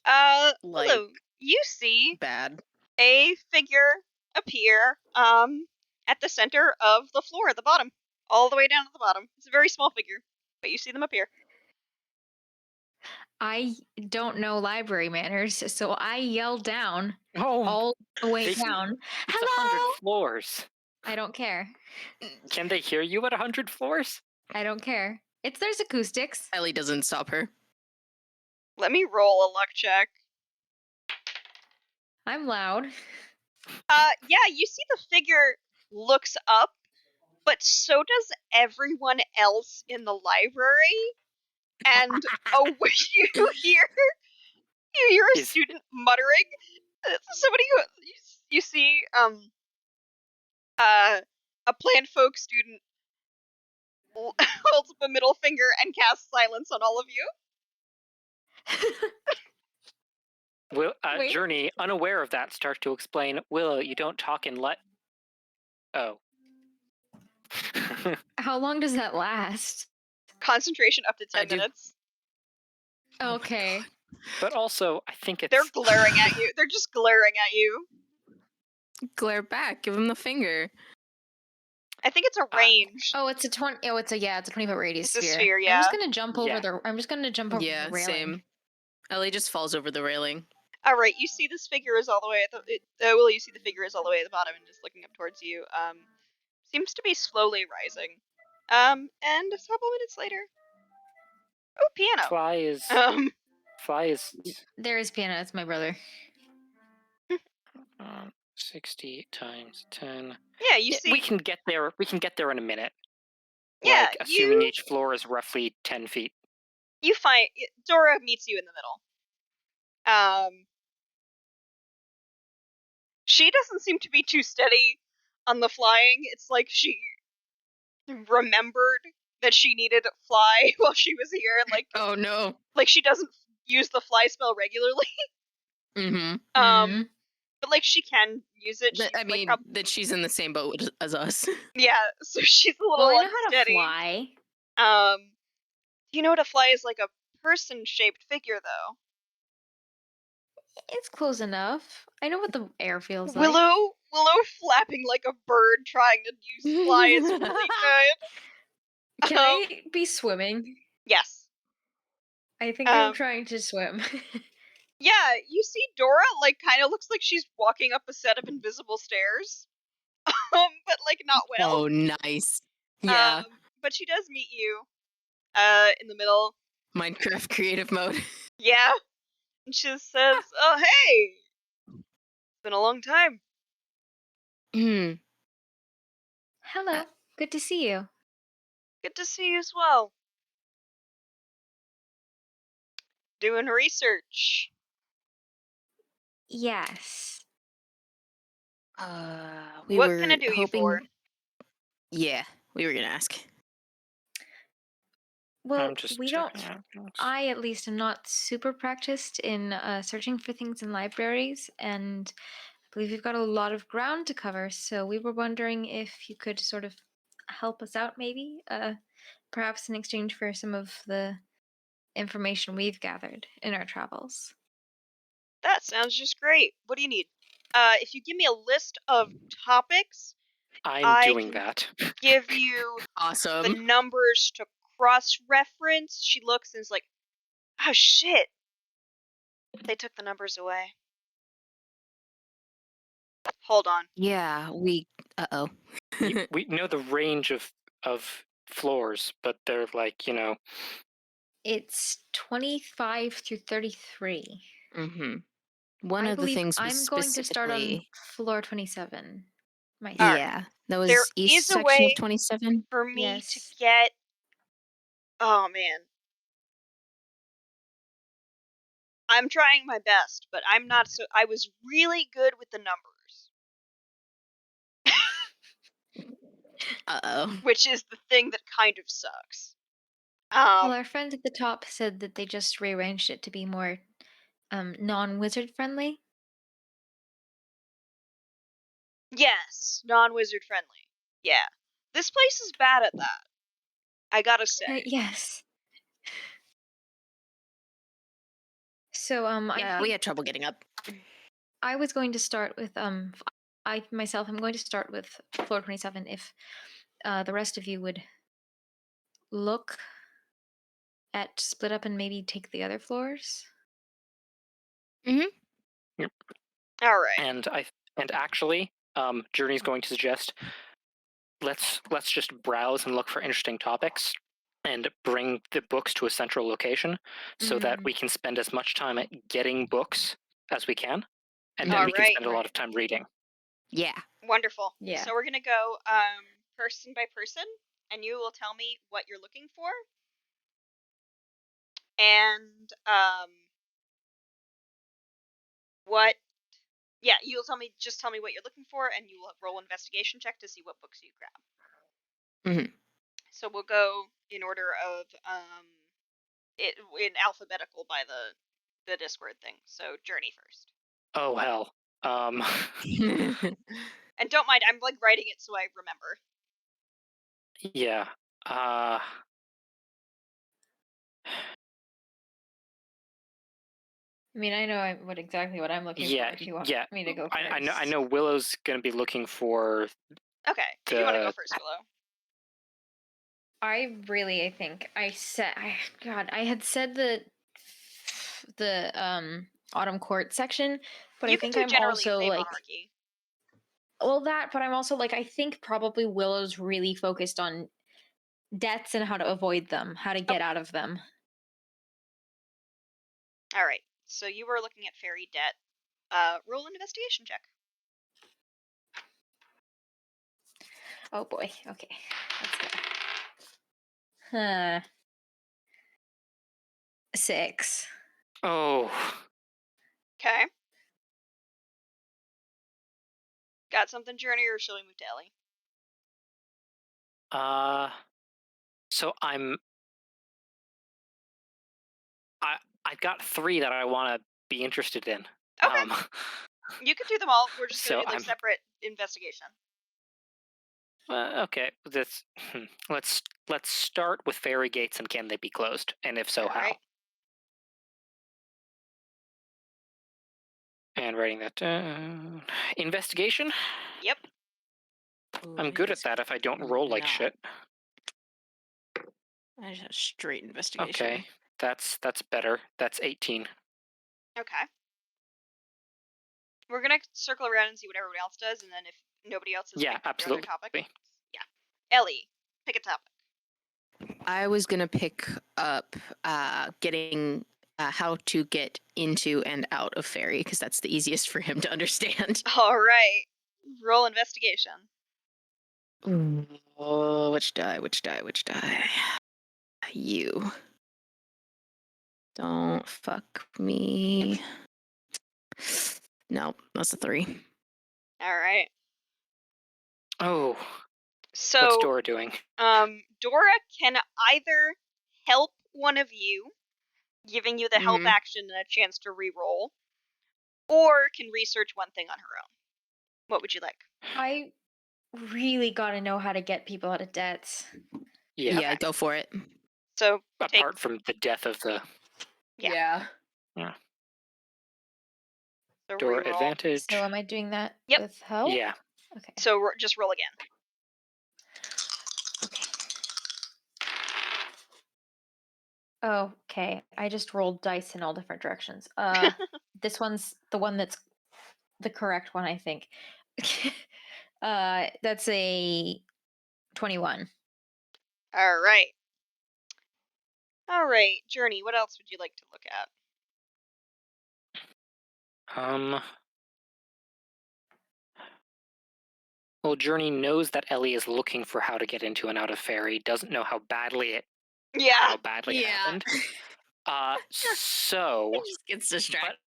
Hello. You see bad. A figure appear at the center of the floor at the bottom. All the way down to the bottom. It's a very small figure, but you see them appear. I don't know library manners, so I yell down all the way down. It's Hello! 100 floors. I don't care. Can they hear you at 100 floors? I don't care. There's acoustics. Ellie doesn't stop her. Let me roll a luck check. I'm loud. Yeah, you see the figure looks up, but so does everyone else in the library. And you hear a student muttering. Somebody who you see a plant folk student holds up a middle finger and casts silence on all of you. Wait. Journey, unaware of that, starts to explain, Willow, you don't talk and let... Oh. How long does that last? Concentration up to I 10 do. minutes. Okay. But also, I think it's... They're glaring at you. They're just glaring at you. Glare back. Give him the finger. I think it's a range. Oh, it's a 20. Oh, it's a 20-foot radius It's a sphere. sphere, I'm yeah. just gonna jump over Yeah. the. I'm just gonna jump over Yeah, the railing. same. Ellie just falls over the railing. All right, you see this figure is all the way at the. Will you see the figure is all the way at the bottom and just looking up towards you? Seems to be slowly rising. And a couple minutes later. Oh, piano. Fly is... There is piano. It's my brother. 60 times 10. Yeah, you see. We can get there. We can get there in a minute. Yeah, like, assuming each floor is roughly 10 feet. You find Dora meets you in the middle. She doesn't seem to be too steady on the flying. It's like she remembered that she needed to fly while she was here, and Oh no. like she doesn't use the fly spell regularly. Mm-hmm. But like she can use it. I mean, that she's in the same boat as us. Yeah, so she's a little Well, I know how to unsteady. fly. You know what a fly is like a person-shaped figure, though. It's close enough. I know what the air feels like. Willow flapping like a bird trying to use fly is really good. Can I be swimming? Yes. I think I'm trying to swim. Yeah, you see Dora, like, kind of looks like she's walking up a set of invisible stairs. But, like, not well. Oh, nice. Yeah. But she does meet you, in the middle. Minecraft creative mode. Yeah. And she says, oh, hey! It's been a long time. Hmm. Hello. Good to see you. Good to see you as well. Doing research. Yes. We What were can I do hoping... you for? Yeah, we were gonna ask. Well, I'm just we don't. checking out. I, at least, am not super practiced in searching for things in libraries, and I believe we've got a lot of ground to cover. So we were wondering if you could sort of help us out, maybe, perhaps in exchange for some of the information we've gathered in our travels. That sounds just great. What do you need? If you give me a list of topics, I'm doing that. give you the Awesome. numbers to cross-reference. She looks and is like, oh shit, they took the numbers away. Hold on. Yeah, we... Uh-oh. We know the range of floors, but they're like, It's 25 through 33. Mm-hmm. One I of the believe things was I'm going to start on specifically... floor 27. Myself. Alright. Yeah, that was There east is a section way of 27. for me Yes. to get... Oh, man. I'm trying my best, but I'm not so... I was really good with the numbers. Uh-oh. Which is the thing that kind of sucks. Well, our friend at the top said that they just rearranged it to be more non-wizard friendly. Yes, non-wizard friendly. Yeah. This place is bad at that. I gotta say. Yes. So Yeah, we had trouble getting up. I was going to start with I'm going to start with floor 27 if the rest of you would look at split up and maybe take the other floors. Mm-hmm. Yep. All right. And actually, Journey's going to suggest let's just browse and look for interesting topics and bring the books to a central location so that we can spend as much time at getting books as we can, and then we can spend a lot of time reading. Yeah. Wonderful. Yeah. So we're gonna go person by person, and you will tell me what you're looking for. And you'll tell me what you're looking for, and you will roll an investigation check to see what books you grab. Mm-hmm. So we'll go in order of it in alphabetical by the Discord thing. So Journey first. Oh hell. And don't mind, I'm like writing it so I remember. Yeah. I mean, I know exactly what I'm looking Yeah. for. If you want Yeah. me to go first, I know. Willow's gonna be looking for Okay, if you want to go the. first, Willow. I think I said. God, I had said the Autumn Court section, but You I can think do I'm generally also Fey like. Monarchy. Well, that, but I'm also like, I think probably Willow's really focused on debts and how to avoid them, how to get out of them. All right. So you were looking at fairy debt. Roll an investigation check. Oh boy. Okay. Let's go. 6. Oh. Okay. Got something, Journey, or shall we move to Ellie? So I got 3 that I want to be interested in. Okay. You can do them all. We're just gonna So do their separate investigation. Okay. Let's start with fairy gates and can they be closed, and if so, All how? right. And writing that down. Investigation. Yep. I'm good at that if I don't roll like shit. I just have straight investigation. Okay, that's better. That's 18. Okay. We're gonna circle around and see what everyone else does, and then if nobody else has picked absolutely. their other topic, yeah. Ellie, pick a topic. I was gonna pick up getting how to get into and out of fairy because that's the easiest for him to understand. All right. Roll investigation. Oh, which die? Which die? Which die? You. Don't fuck me. No, that's a 3. All right. Oh, So what's Dora doing? Dora can either help one of you, giving you the help action and a chance to re-roll, or can research one thing on her own. What would you like? I really got to know how to get people out of debts. Yeah. Yeah, go for it. So apart from the death of the. Yeah. So Dora re-roll. advantage. So am I doing that Yep. with help? Yeah. Okay. So just roll again. Okay. I just rolled dice in all different directions. This one's the one that's the correct one, I think. That's a 21. All right. All right, Journey, what else would you like to look at? Well, Journey knows that Ellie is looking for how to get into and out of fairy. Doesn't know how badly it happened. So He just gets distracted.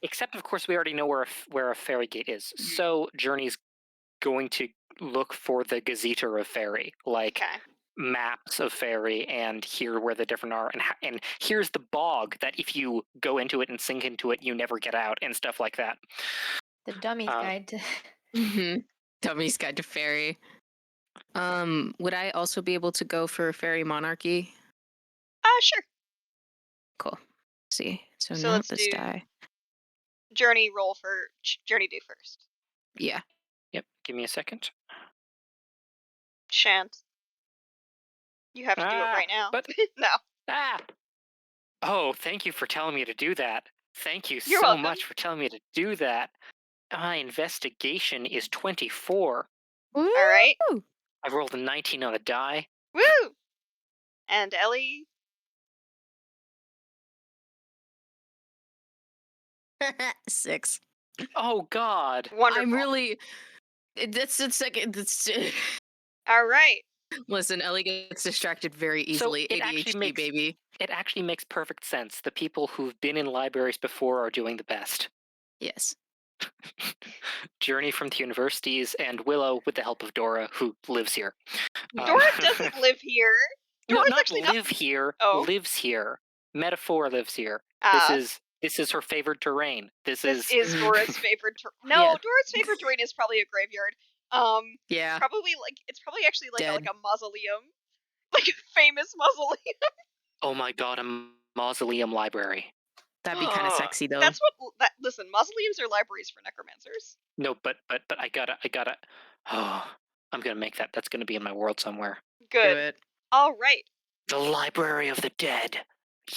Except, of course, we already know where a fairy gate is. So Journey's going to look for the gazetteer of fairy, like maps of fairy, and hear where the different are, and here's the bog that if you go into it and sink into it, you never get out, and stuff like that. The Dummy's Guide to. Dummy's Guide to Fairy. Would I also be able to go for Fairy Monarchy? Sure. Cool. See, so So not let's this do die. Journey roll for Journey do first. Yeah. Yep. Give me a second. Shan't. You have to do it right now. But no. Oh, thank you for telling me to do that. Thank you You're so welcome. much for telling me to do that. My investigation is 24. Woo! All right. I rolled a 19 on a die. Woo! And Ellie? 6. Oh God! Wonderful. I'm really. That's All right. Listen, Ellie gets distracted very easily. So ADHD, baby. It actually makes perfect sense. The people who've been in libraries before are doing the best. Yes. Journey from the universities, and Willow with the help of Dora, who lives here. Dora doesn't live here. No, Dora's not actually live here. Oh. Lives here. Metaphor lives here. Ah. This is her favorite terrain. This is Dora's favorite No, Yeah. Dora's favorite terrain is probably a graveyard. Yeah. It's probably actually like Dead. a mausoleum. Like a famous mausoleum. Oh my god, a mausoleum library. That'd be kind of sexy though. That's what listen, mausoleums are libraries for necromancers. No, but I gotta oh, I'm gonna make that. That's gonna be in my world somewhere. Do Good. it. All right. The Library of the Dead.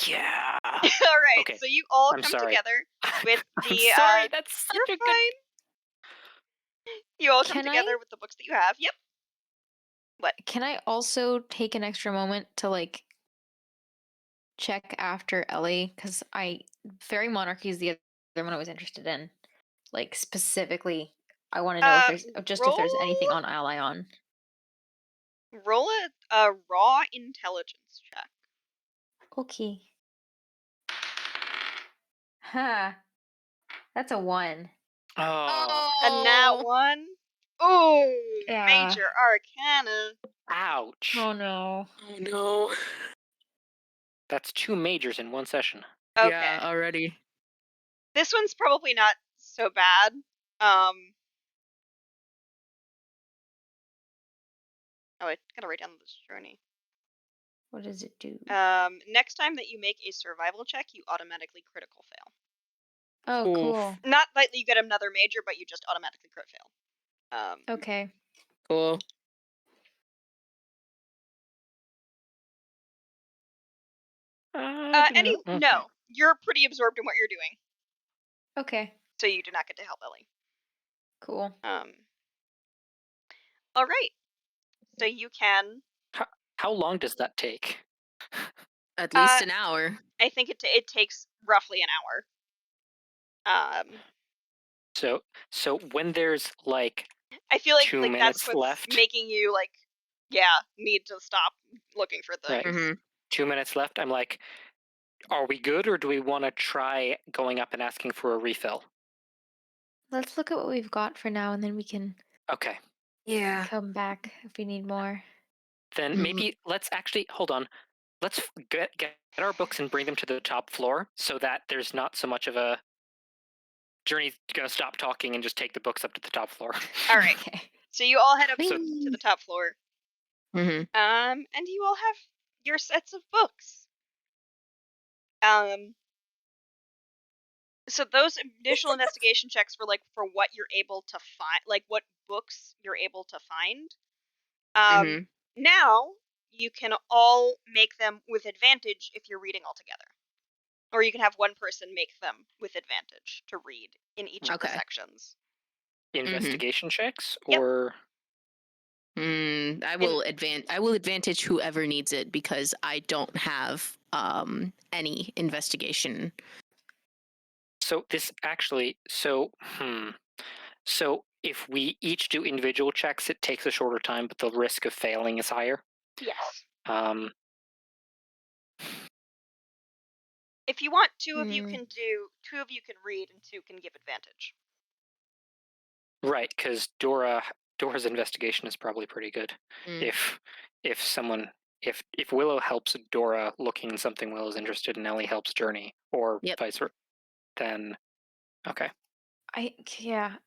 Yeah. All right. Okay. So you all I'm come sorry. together with the I'm sorry. That's such you're a good. fine. You all come Can together I- with the books that you have. Yep. Can I also take an extra moment to like check after Ellie? Because Fairy Monarchy is the other one I was interested in. Like specifically, I want to know if there's if there's anything on Ally on. Roll a raw intelligence check. Okay. Ha. That's a 1. Oh. A nat 1. Ooh, Yeah. major arcana. Ouch. Oh no. Oh no. That's 2 majors in one session. Okay. Yeah, already. This one's probably not so bad. Oh, I gotta write down this journey. What does it do? Next time that you make a survival check, you automatically critical fail. Oh, Oof. cool. Not that you get another major, but you just automatically crit fail. Okay. Cool. No, you're pretty absorbed in what you're doing, Okay. so you do not get to help Ellie. Cool. All right. So you can. How long does that take? At least an hour. I think it takes roughly an hour. So when there's like I feel like 2 that's minutes what's left. making you need to stop looking for things. Right. Mm-hmm. 2 minutes left. I'm like, are we good, or do we want to try going up and asking for a refill? Let's look at what we've got for now, and then we can Okay. Yeah. come back if we need more. Then maybe let's actually hold on. Let's get our books and bring them to the top floor so that there's not so much of a Journey's gonna stop talking and just take the books up to the top floor. All right. Okay. So you all head up to Whee! the top floor. Mm-hmm. And you all have your sets of books. So those initial investigation checks were for what you're able to find, like what books you're able to find. Now you can all make them with advantage if you're reading all together. Or you can have one person make them with advantage to read in each of the sections. Investigation checks, Yep. or I will advantage whoever needs it because I don't have any investigation. so this actually so if we each do individual checks, it takes a shorter time, but the risk of failing is higher. Yes. If you want, two of you can read and 2 can give advantage. Right, because Dora's investigation is probably pretty good. Mm. If Willow helps Dora looking in something Willow's interested in, Ellie helps Journey, or vice versa, then okay.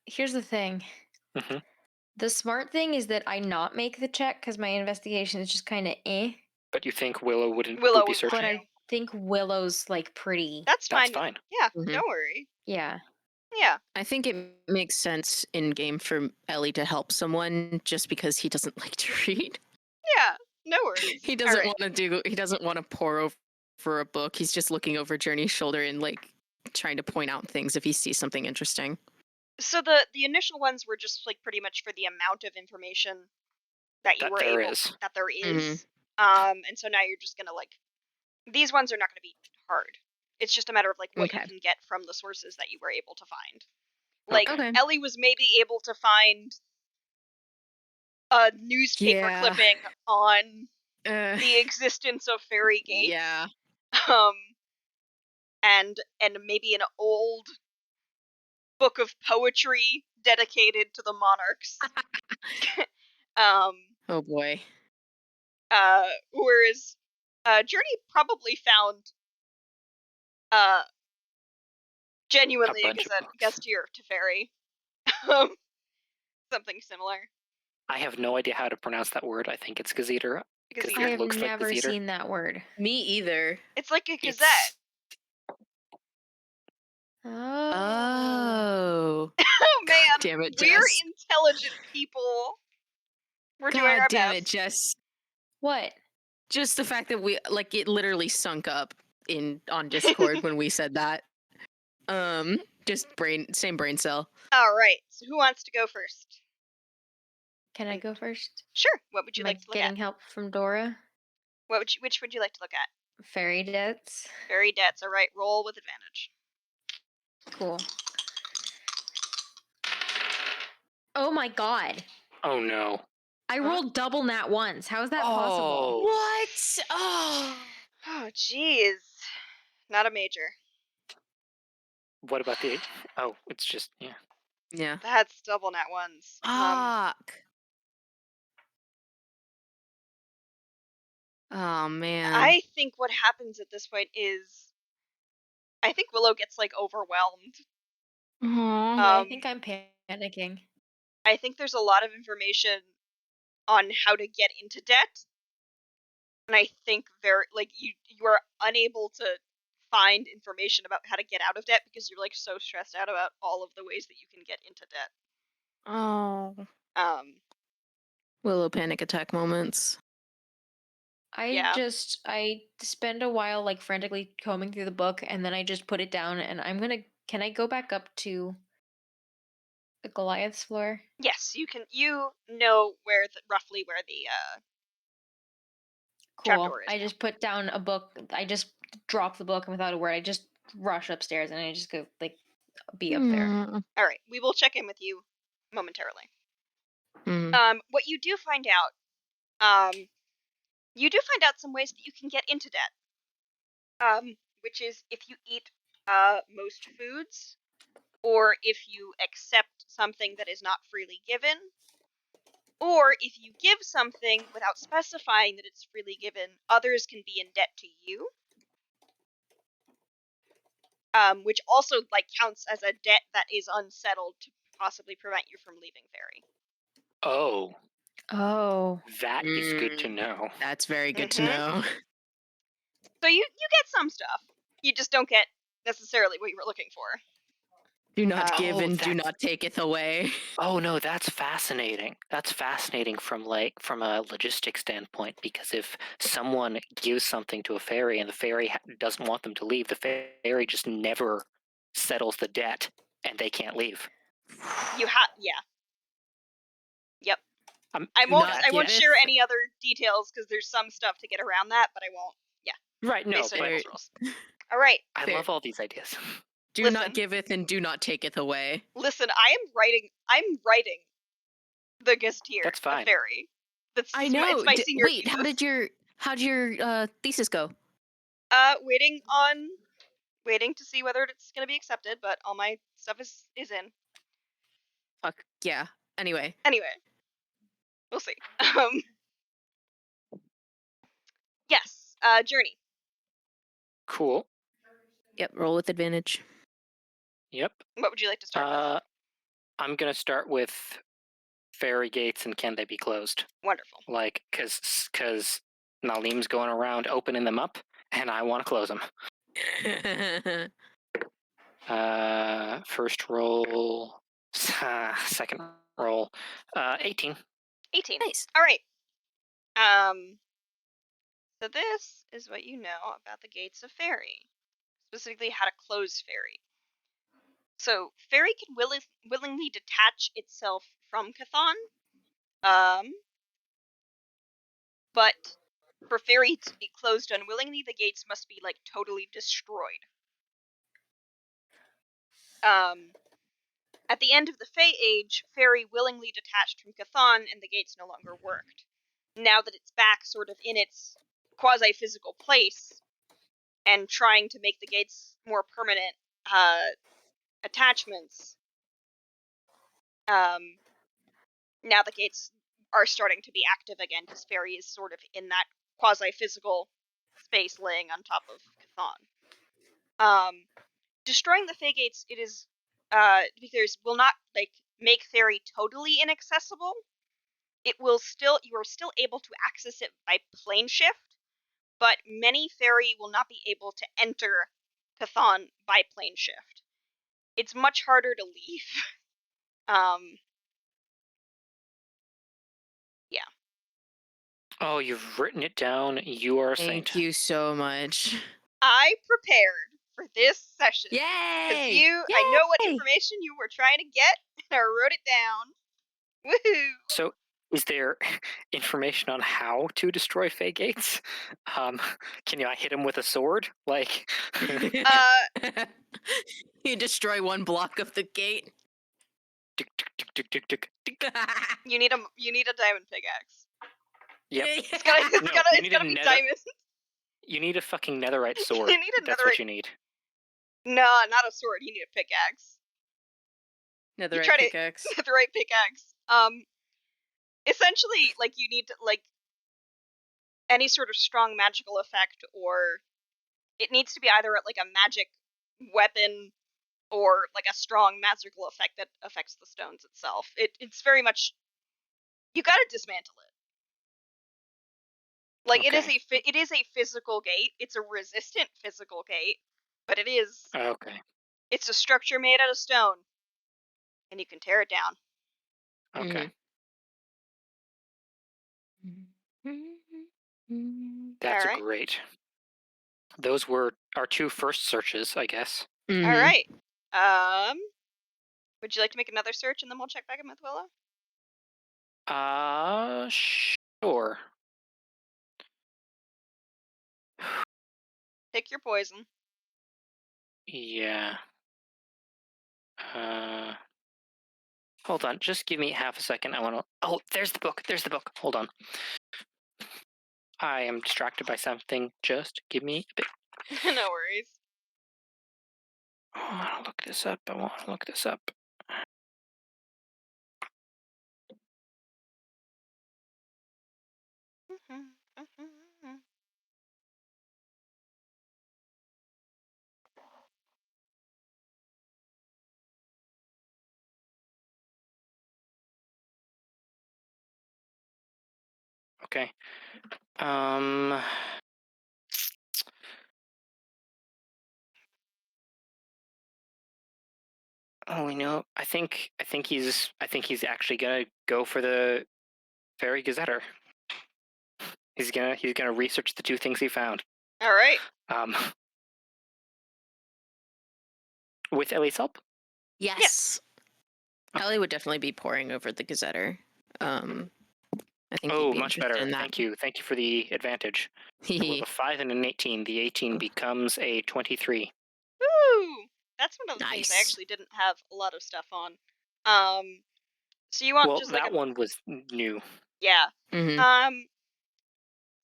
Here's the thing. Mm-hmm. The smart thing is that I not make the check because my investigation is just kind of eh. But you think Willow would be searching? But I think Willow's like pretty. That's fine. That's fine. Yeah, don't worry. Yeah. Yeah. I think it makes sense in game for Ellie to help someone just because he doesn't like to read. Yeah, no worries. He doesn't want to pore over a book. He's just looking over Journey's shoulder and like trying to point out things if he sees something interesting. So the initial ones were just like pretty much for the amount of information that there is. And so now you're just gonna these ones are not gonna be hard. It's just a matter of what you can get from the sources that you were able to find. Ellie was maybe able to find a newspaper clipping on the existence of Fairy Gates. Yeah. And maybe an old book of poetry dedicated to the monarchs. Oh boy. Whereas Journey probably found genuinely bunch of a books. Gastier Teferi. Something similar. I have no idea how to pronounce that word. I think it's gazeter. Because I it have looks like never gazeter. seen that word. Me either. It's like a It's- gazette. Oh. Oh. Oh man, God damn it, we're Jess. intelligent people. We're doing God our damn best. it, Jess. What? Just the fact that we like it literally sunk up on Discord when we said that. Just same brain cell. All right. So who wants to go first? Can I go first? Sure. What would you Am I like to look getting at? help from Dora? Which would you like to look at? Fairy debts. Fairy debts. All right. Roll with advantage. Cool. Oh my god. Oh no. I Huh? rolled double nat once. How is that possible? What? Oh. Oh, jeez. Not a major. What about the? Oh, it's just yeah. Yeah. That's double nat ones. Fuck. Oh man. I think what happens at this point is, I think Willow gets like overwhelmed. I think I'm panicking. I think there's a lot of information on how to get into debt, and I think you are unable to find information about how to get out of debt because you're like so stressed out about all of the ways that you can get into debt. Oh. Willow panic attack moments. Yeah. I spend a while like frantically combing through the book, and then I just put it down, and can I go back up to the Goliath's floor? Yes, you can. You know roughly where the Cool. trapdoor is I now. just put down a book. I just drop the book, and without a word, I just rush upstairs, and I just go like be up there. All right, we will check in with you momentarily. Mm. What you do find out, you do find out some ways that you can get into debt. Which is if you eat most foods, or if you accept something that is not freely given, or if you give something without specifying that it's freely given, others can be in debt to you. Which also like counts as a debt that is unsettled to possibly prevent you from leaving Fairy. Oh. Oh. That is good to know. That's very good to know. So you get some stuff. You just don't get necessarily what you were looking for. Do not give Oh, and do not taketh away. Oh no, that's fascinating. That's fascinating from a logistics standpoint, because if someone gives something to a fairy and the fairy doesn't want them to leave, the fairy just never settles the debt and they can't leave. Yeah. Yep. I won't share any other details because there's some stuff to get around that, but I won't. Yeah. Right, no, Based on but those rules. All right. I love all these ideas. Do not giveth and do not taketh away. Listen, I'm writing the Gastier, That's fine. the fairy. I know. It's my senior wait, thesis. how'd your thesis go? Waiting to see whether it's gonna be accepted, but all my stuff is in. Fuck yeah. Anyway, we'll see. Yes. Journey. Cool. Yep. Roll with advantage. Yep. What would you like to start with? I'm gonna start with fairy gates and can they be closed? Wonderful. Like, cause Nalim's going around opening them up, and I want to close them. First roll, second roll, 18. 18. Nice. All right. So this is what you know about the gates of Fairy, specifically how to close Fairy. So Fairy can willingly detach itself from Chthon, but for Fairy to be closed unwillingly, the gates must be like totally destroyed. At the end of the Fey Age, Fairy willingly detached from Chthon, and the gates no longer worked. Now that it's back sort of in its quasi-physical place, and trying to make the gates more permanent attachments, now the gates are starting to be active again because Fairy is sort of in that quasi-physical space laying on top of Chthon. Destroying the Fey gates, it is because will not like make Fairy totally inaccessible. It will still, you are still able to access it by plane shift, but many Fairy will not be able to enter Chthon by plane shift. It's much harder to leave. Yeah. Oh, you've written it down. You are a saint. Thank you so much. I prepared for this session. Because Yay! I know what Yay! information you were trying to get, and I wrote it down. Woohoo! So, is there information on how to destroy Fey gates? Can I hit him with a sword? Like, You destroy one block of the gate. tick, tick, tick, tick, tick, tick, tick. You need a diamond pickaxe. Yep. It's gotta be diamond. You need a fucking netherite sword. You need a That's netherite. what you need. No, not a sword. You need a pickaxe. Netherite pickaxe. Netherite pickaxe. Essentially, like you need to like any sort of strong magical effect, or it needs to be either like a magic weapon or like a strong magical effect that affects the stones itself. It's very much you gotta dismantle it. Like Okay. it is a physical gate. It's a resistant physical gate, but it is. Okay. It's a structure made out of stone, and you can tear it down. Okay. Mm-hmm. That's All right. great. Those were our two first searches, I guess. Mm-hmm. All right. Would you like to make another search and then we'll check back in with Willow? Sure. Pick your poison. Yeah. Hold on. Just give me half a second. I want to. Oh, there's the book. There's the book. Hold on. I am distracted by something. Just give me a bit. No worries. I want to look this up. I want to look this up. Okay. Oh, we know. I think he's actually gonna go for the Fairy Gazetter. He's gonna research the two things he found. All right. With Ellie's help. Yes. Ellie would definitely be poring over the Gazetter. I think he'd Oh, be much interested better. in that. Thank you. Thank you for the advantage. I rolled a 5 and an 18. The 18 becomes a 23. Woo! That's one of the things I Nice. actually didn't have a lot of stuff on. So you want Well, just like that one was new. yeah. Mm-hmm.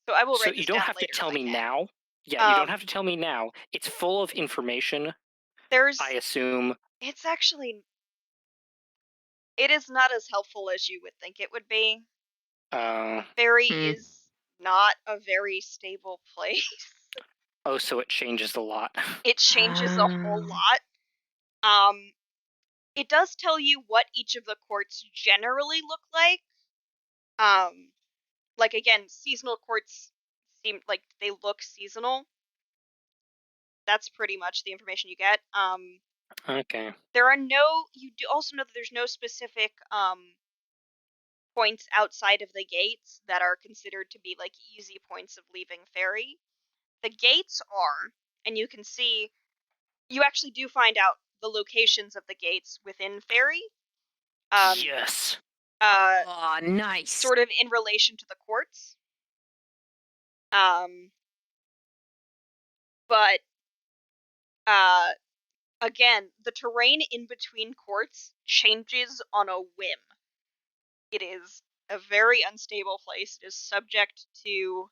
So I will So write this you don't down have to later tell if I me can. now. Yeah, you don't have to tell me now. It's full of information. There's. I assume. It's actually. It is not as helpful as you would think it would be. Fairy is not a very stable place. Oh, so it changes a lot. It changes a whole lot. It does tell you what each of the courts generally look like. Like again, seasonal courts seem like they look seasonal. That's pretty much the information you get. Okay. There are no. You do also know that there's no specific points outside of the gates that are considered to be like easy points of leaving Fairy. The gates are, and you can see, you actually do find out the locations of the gates within Fairy. Yes. Oh, nice. Sort of in relation to the courts. But again, the terrain in between courts changes on a whim. It is a very unstable place. It is subject to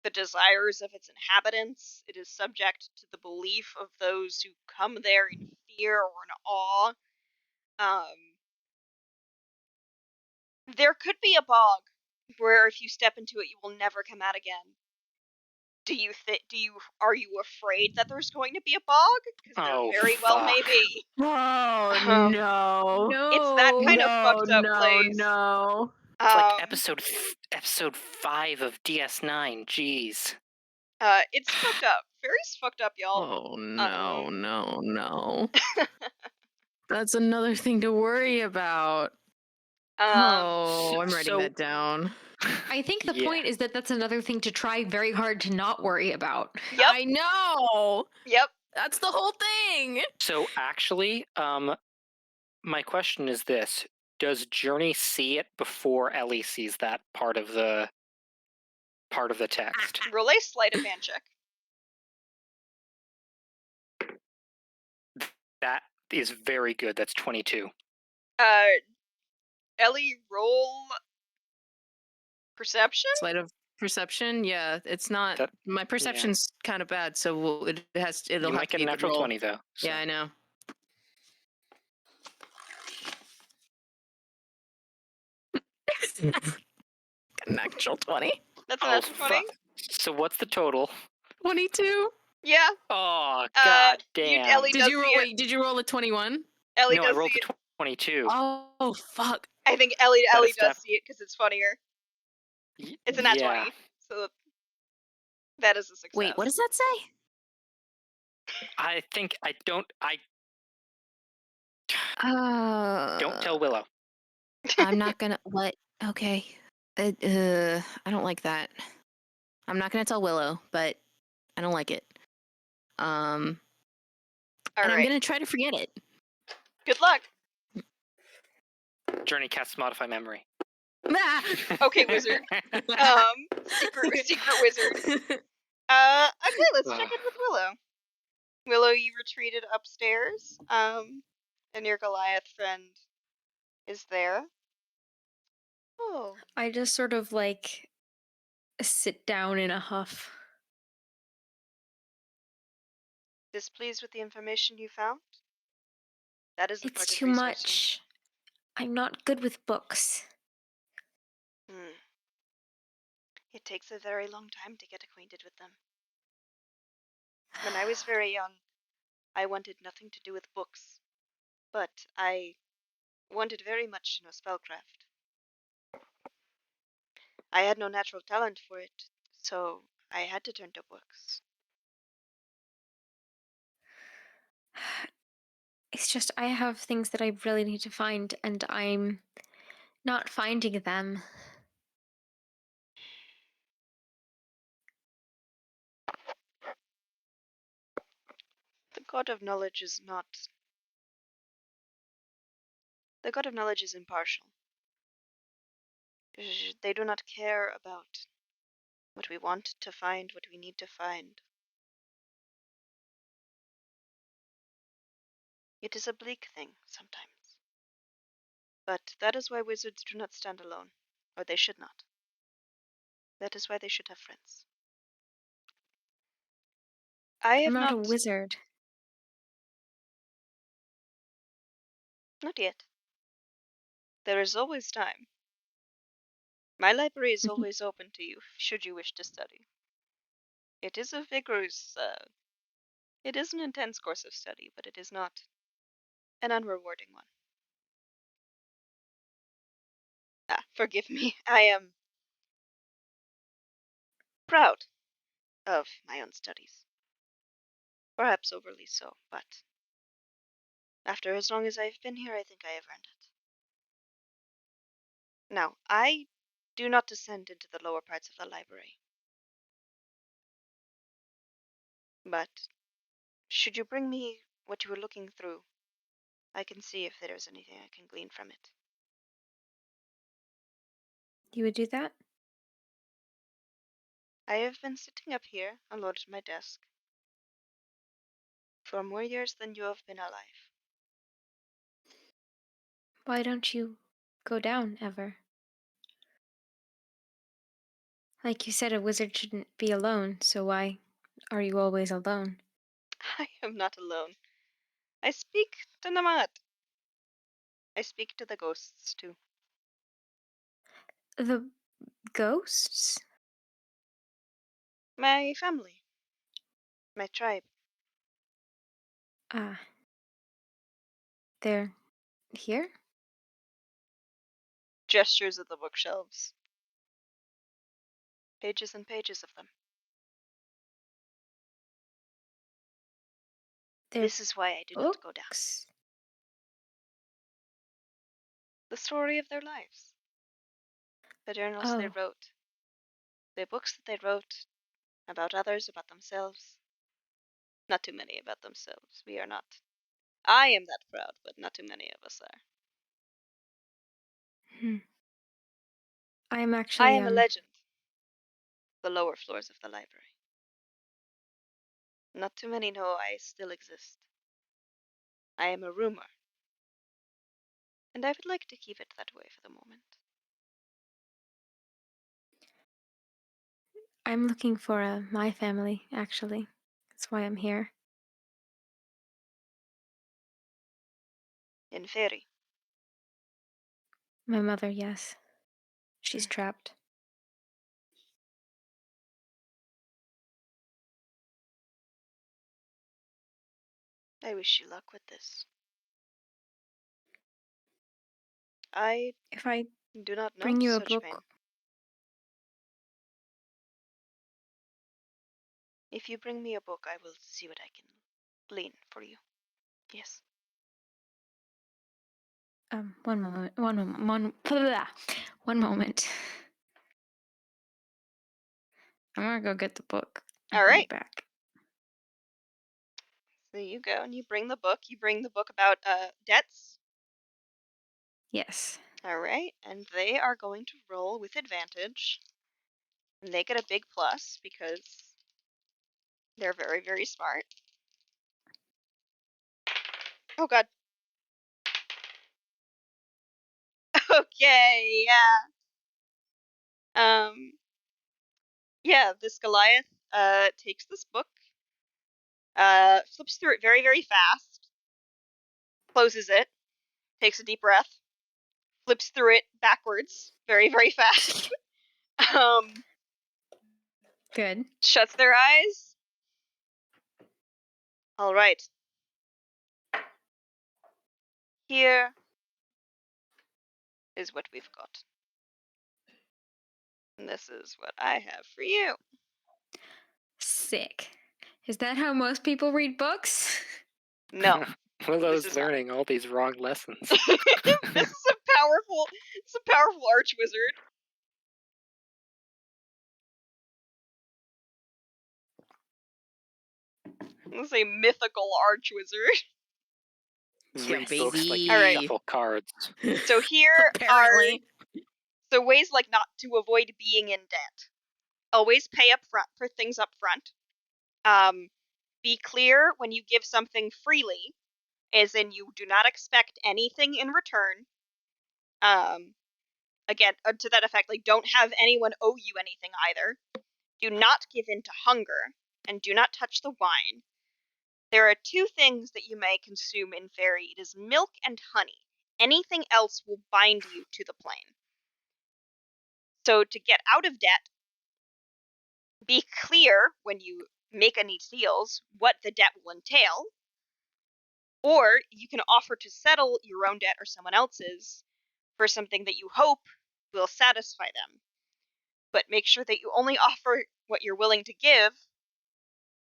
the desires of its inhabitants. It is subject to the belief of those who come there in fear or in awe. There could be a bog where if you step into it, you will never come out again. Are you afraid that there's going to be a bog? Because there very well may be. Oh no. No. It's that kind of fucked up place. No. It's like episode 5 of DS9. Jeez. It's fucked up. Fairy's fucked up, y'all. Oh no. That's another thing to worry about. I'm writing so- that down. I think the Yeah. point is that that's another thing to try very hard to not worry about. Yep. I know. Yep. That's the whole thing. So actually, my question is this: does Journey see it before Ellie sees that part of the text? Roll a sleight of hand check. That is very good. That's 22. Ellie, roll perception? Sleight of perception. Yeah, it's not. My perception's kind of bad, so it'll You have might to get be a a good natural roll. 20 though. So. Yeah, I know. Natural 20. That's a natural 20? Fuck. So what's the total? 22. Yeah. Oh god damn! Ellie Did does you roll? see it. Wait, did you roll a 21? Ellie No, I does rolled see the it. 22. Oh fuck. I think Ellie That is does see it because it's funnier. It's a nat 20, so that is a success. Wait, what does that say? I think I don't Don't tell Willow. I'm not gonna. What? Okay. I don't like that. I'm not gonna tell Willow, but I don't like it. All and right. I'm gonna try to forget it. Good luck. Journey casts modify memory. Okay, wizard. Secret wizard. Okay, let's check in with Willow. Willow, you retreated upstairs. And your Goliath friend is there. Oh. I just sort of like sit down in a huff. Displeased with the information you found? That is the It's part of too researching. much. I'm not good with books. It takes a very long time to get acquainted with them. When I was very young, I wanted nothing to do with books, but I wanted very much to know spellcraft. I had no natural talent for it, so I had to turn to books. It's just I have things that I really need to find, and I'm not finding them. The God of Knowledge is not... The God of Knowledge is impartial. They do not care about what we want to find, what we need to find. It is a bleak thing, sometimes. But that is why wizards do not stand alone, or they should not. That is why they should have friends. I'm not a wizard. Not yet. There is always time. My library is always open to you, should you wish to study. It is a vigorous, it is an intense course of study, but it is not an unrewarding one. Forgive me, I am proud of my own studies. Perhaps overly so, but after as long as I've been here, I think I have earned it. Now, I do not descend into the lower parts of the library. But should you bring me what you were looking through, I can see if there is anything I can glean from it. You would do that? I have been sitting up here, alone at my desk, for more years than you have been alive. Why don't you go down ever? Like you said, a wizard shouldn't be alone, so why are you always alone? I am not alone. I speak to Namat. I speak to the ghosts, too. The ghosts? My family. My tribe. Ah, they're here? Gestures at the bookshelves. Pages and pages of them. They're This is why I did not go down. books? The story of their lives. The journals they Oh. wrote. The books that they wrote about others, about themselves. Not too many about themselves. We are not. I am that proud, but not too many of us are. I am I actually, am a legend. The lower floors of the library. Not too many know I still exist. I am a rumor. And I would like to keep it that way for the moment. I'm looking for my family, actually. That's why I'm here. In Fairy. My mother, yes. She's trapped. I wish you luck with this. I If I do not know bring you a such pain. book, If you bring me a book, I will see what I can glean for you. Yes. one moment, one moment. I'm gonna go get the book and All bring right. it back. So you go and you bring the book. You bring the book about debts. Yes. All right. And they are going to roll with advantage. And they get a big plus because they're very, very smart. Oh, God. Okay, yeah. Yeah, this Goliath takes this book, flips through it very, very fast, closes it, takes a deep breath, flips through it backwards very, very fast, Good. shuts their eyes. All right. Here is what we've got. And this is what I have for you. Sick. Is that how most people read books? No, Willow's is not. learning all these wrong lessons. This is a powerful arch wizard. This is a mythical arch wizard. Yeah, Read books like baby. you All right. shuffle cards. So here Apparently. are ways like not to avoid being in debt. Always pay up front for things up front. Be clear when you give something freely, as in you do not expect anything in return. Again, to that effect, like don't have anyone owe you anything either. Do not give in to hunger, and do not touch the wine. There are two things that you may consume in Fairy. It is milk and honey. Anything else will bind you to the plane. So to get out of debt, be clear when you make any deals what the debt will entail, or you can offer to settle your own debt or someone else's for something that you hope will satisfy them. But make sure that you only offer what you're willing to give,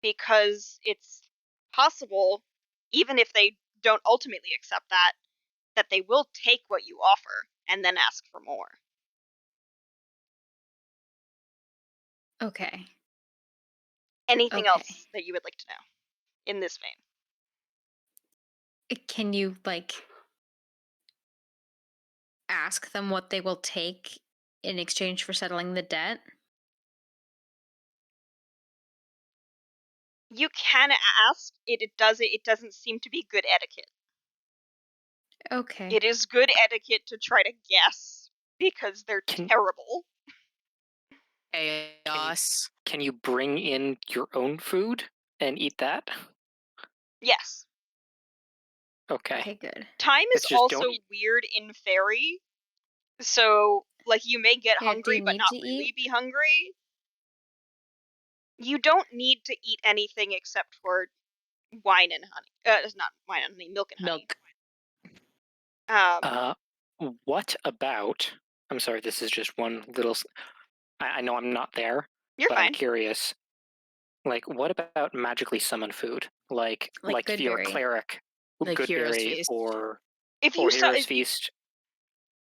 because it's possible, even if they don't ultimately accept that they will take what you offer and then ask for more. Okay. Anything Okay. else that you would like to know in this vein? Can you, like, ask them what they will take in exchange for settling the debt? You can ask. It doesn't seem to be good etiquette. Okay. It is good etiquette to try to guess because they're terrible. Chaos. Can you bring in your own food and eat that? Yes. Okay. Okay, good. Time is It's just also don't- weird in Fairy. So Like, you may get Yeah, do hungry, you but need not to really eat? be hungry. You don't need to eat anything except for wine and honey. It's not wine and honey, milk and honey. Milk. What about? I'm sorry, this is just one little. I know I'm not there, You're but I'm fine. curious. Like, what about magically summoned food? Like if you're a Goodberry. cleric, Like Hero's Goodberry Feast. or If you Hero's Feast.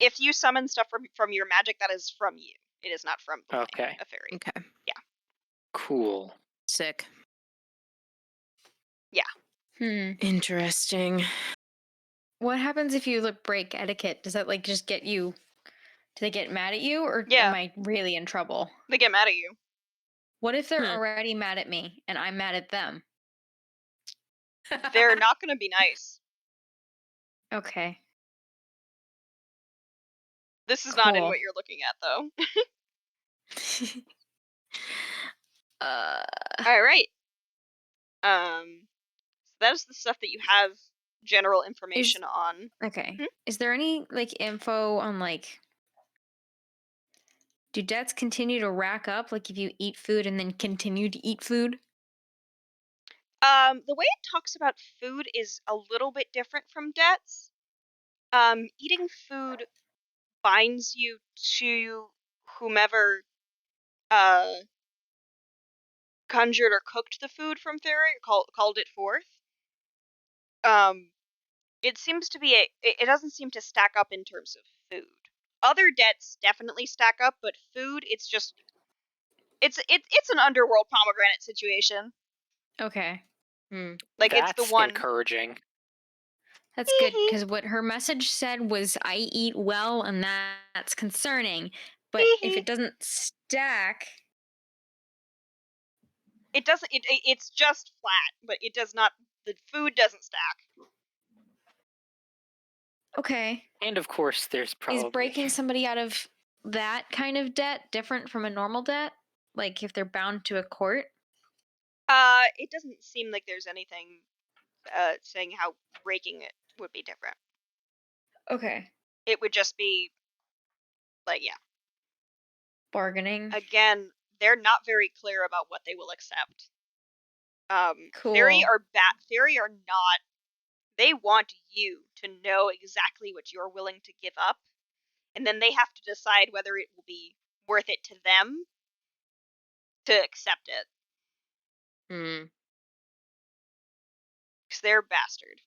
if you summon stuff from your magic, that is from you. It is not from the Okay, thing, a fairy. Okay. cool. Sick. Interesting. What happens if you break etiquette? Does that just get you? Do they get mad at you, or Yeah. am I really in trouble? They get mad at you. What if they're Hmm. already mad at me and I'm mad at them? They're not going to be nice. Okay. This is not in Cool. what you're looking at, though. All right. So that is the stuff that you have general information on. Okay. Is there any info on do debts continue to rack up if you eat food and then continue to eat food? The way it talks about food is a little bit different from debts. Eating food binds you to whomever conjured or cooked the food from fairy, or called it forth. It seems to be it doesn't seem to stack up in terms of food. Other debts definitely stack up, but food, it's an underworld pomegranate situation. Okay. Like, it's the That's one. encouraging. That's good, because what her message said was, I eat well, and that's concerning. But if it doesn't stack... It doesn't. It's just flat, but it does not. The food doesn't stack. Okay. And of course, there's probably Is breaking somebody out of that kind of debt different from a normal debt? If they're bound to a court? It doesn't seem like there's anything saying how breaking it would be different. Okay. It would just be Bargaining. Again, they're not very clear about what they will accept. Cool. Fairy are not. They want you to know exactly what you're willing to give up, and then they have to decide whether it will be worth it to them to accept it. Hmm. Because they're bastard.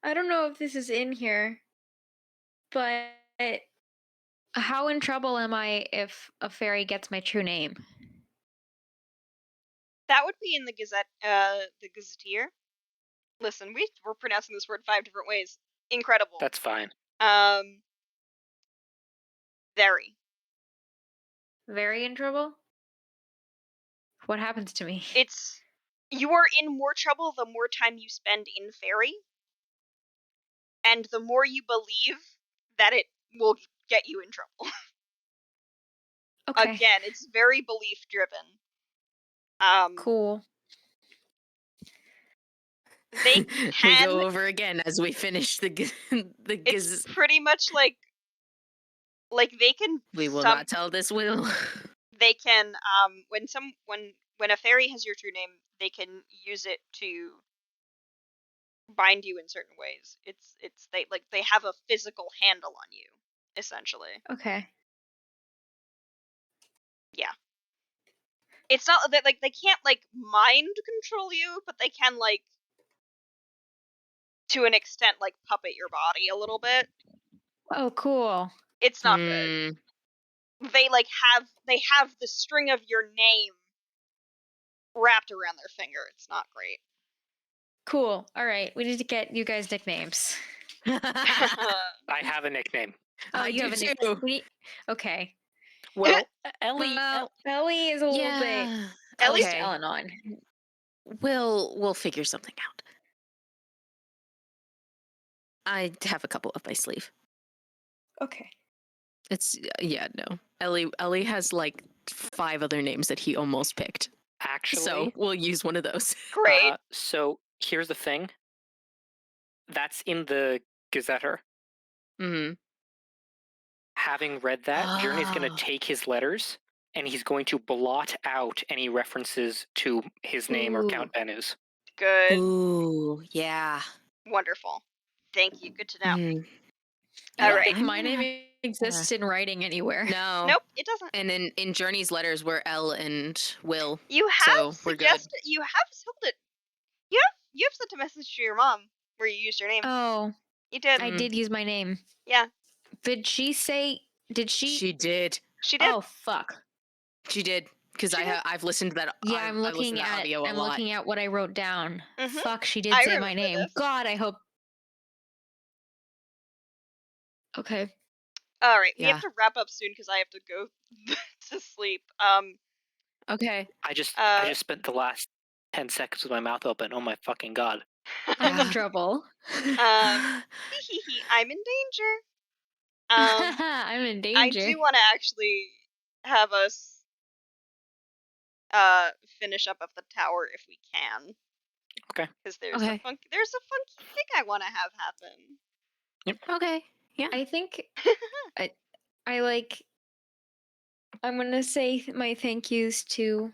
I don't know if this is in here, but how in trouble am I if a fairy gets my true name? That would be in the Gazette, the Gazetteer. Listen, we're pronouncing this word 5 different ways. Incredible. That's fine. Very. Very in trouble? What happens to me? You are in more trouble the more time you spend in fairy, and the more you believe that it will get you in trouble. Okay. Again, it's very belief driven. Cool. They We can. go over again as we finish the It's pretty much like they can. We will not tell this will. They can when a fairy has your true name, they can use it to bind you in certain ways. They have a physical handle on you, essentially. Okay. Yeah. It's not that they can't mind control you, but they can to an extent puppet your body a little bit. Oh, cool. It's not good. They have the string of your name wrapped around their finger. It's not great. Cool. All right. We need to get you guys nicknames. I have a nickname. Oh, I you have a do nickname. too. Okay. Well, Ellie. Well, Ellie is a little bit. Ellie's Okay. on. We'll figure something out. I have a couple up my sleeve. Okay. It's no. Ellie has 5 other names that he almost picked. Actually, So we'll use one of those. Great. so here's the thing. That's in the Gazetter. Mm-hmm. Having read that, Journey's going to Oh. take his letters and he's going to blot out any references to his name or Count Benu's. Good. Ooh, yeah. Wonderful. Thank you. Good to know. Mm. I All don't right. think my name exists in writing anywhere. No. Nope, it doesn't. And then in Journey's letters were L and Will. You have So we're good. suggested. You have told it. You have sent a message to your mom where you used your name. Oh, You did. I did use my name. Yeah, Did she say? Did she? She did. she did. Oh fuck. She did. Because She did. I've listened to that. Yeah, I've I'm looking listened to that at. audio a I'm lot. looking at what I wrote down. Mhm. Fuck, she did I say my remember name. this. God, I hope. Okay. All right, we Yeah. have to wrap up soon because I have to go to sleep. Okay. I just Uh, spent the last 10 seconds with my mouth open. Oh my fucking god. I'm in Yeah. trouble. I'm in danger. I'm in I danger. do want to actually have us finish up the tower if we can. Okay. Because there's Okay. a funky thing I want to have happen. Okay. Yeah. I think I like. I'm gonna say my thank yous to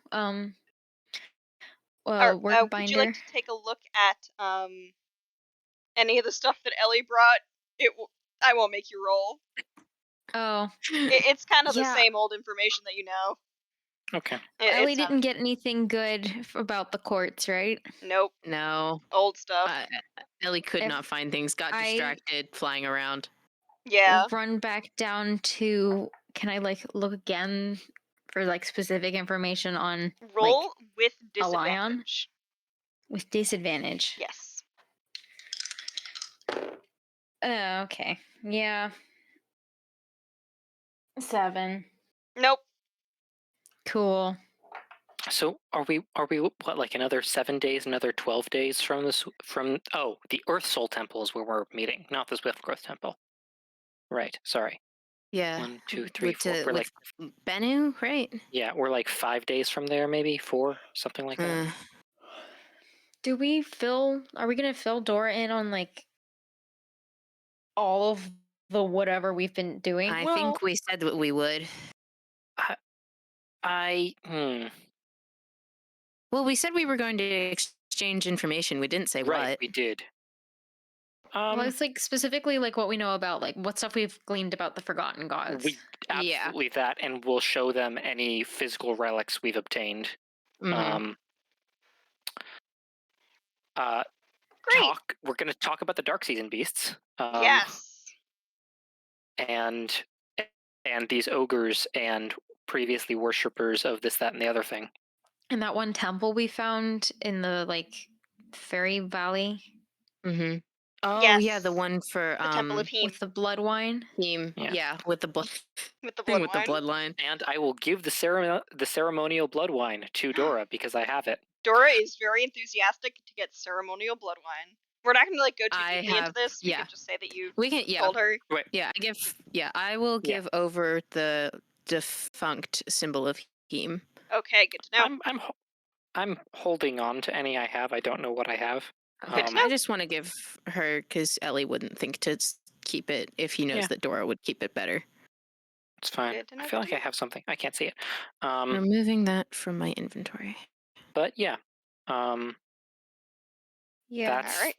Or, word would you like binder. to take a look at any of the stuff that Ellie brought? I won't make you roll. Oh, It's kind of the Yeah. same old information that you know. Okay. Ellie It's didn't get anything good about the courts, right? nope, No. old stuff. Ellie could If not find things. Got I- distracted flying around. Yeah. Run back down to. Can I like look again for like specific information on Roll with a lion? disadvantage. With disadvantage? Yes. Okay. Yeah. 7. Nope. Cool. So are we what, like another 7 days, another 12 days from this the Earth Soul Temple is where we're meeting, not the Swift Growth Temple. Right, sorry. Yeah. 1, 2, 3, With, 4. We're with Bennu, right? we're like 5 days from there, maybe 4, something like that. Are we gonna fill Dora in on like all of the whatever we've been doing? I think we said that we would. Well, we said we were going to exchange information. We didn't say Right, what. we did. Well, it's like specifically like what we know about like what stuff we've gleaned about the Forgotten Gods. We absolutely that, and we'll show them any physical relics we've obtained. Mhm. Great. We're going to talk about the Dark Season beasts. Yes. And these ogres and previously worshippers of this, that, and the other thing. And that one temple we found in the like Fairy Valley Mhm. Oh Yes. yeah, the one for The Temple of Heme. with the blood wine. Heme. Yeah, with the blood. With the thing blood with wine. the bloodline. And I will give the ceremonial blood wine to Dora because I have it. Dora is very enthusiastic to get ceremonial blood wine. We're not going to like go too I deeply into have- this. We yeah. can just say that you We can told her. Yeah, I will Yeah. give over the defunct symbol of Heme. Okay, good to know. I'm holding on to any I have. I don't know what I have. Good to know. I just want to give her because Ellie wouldn't think to keep it if he knows Yeah. that Dora would keep it better. It's fine. Good to know, I feel good like to I have something. I can't see it. Removing that from my inventory. But yeah. Yeah. That's Alright.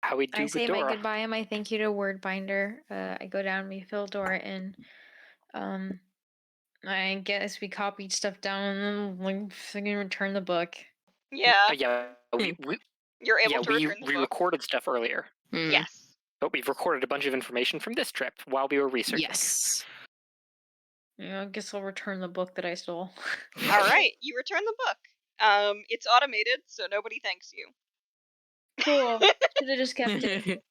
how we do I with say Dora. my goodbye and my thank you to Word Binder. I go down, we fill Dora in. I guess we copied stuff down and then like fucking return the book. Yeah. Yeah. You're able to return the we book. recorded stuff earlier. Yes. But we've recorded a bunch of information from this trip while we were researching. Yes. Yeah, I guess I'll return the book that I stole. All right, you return the book. It's automated, so nobody thanks you. Cool. Should have just kept it.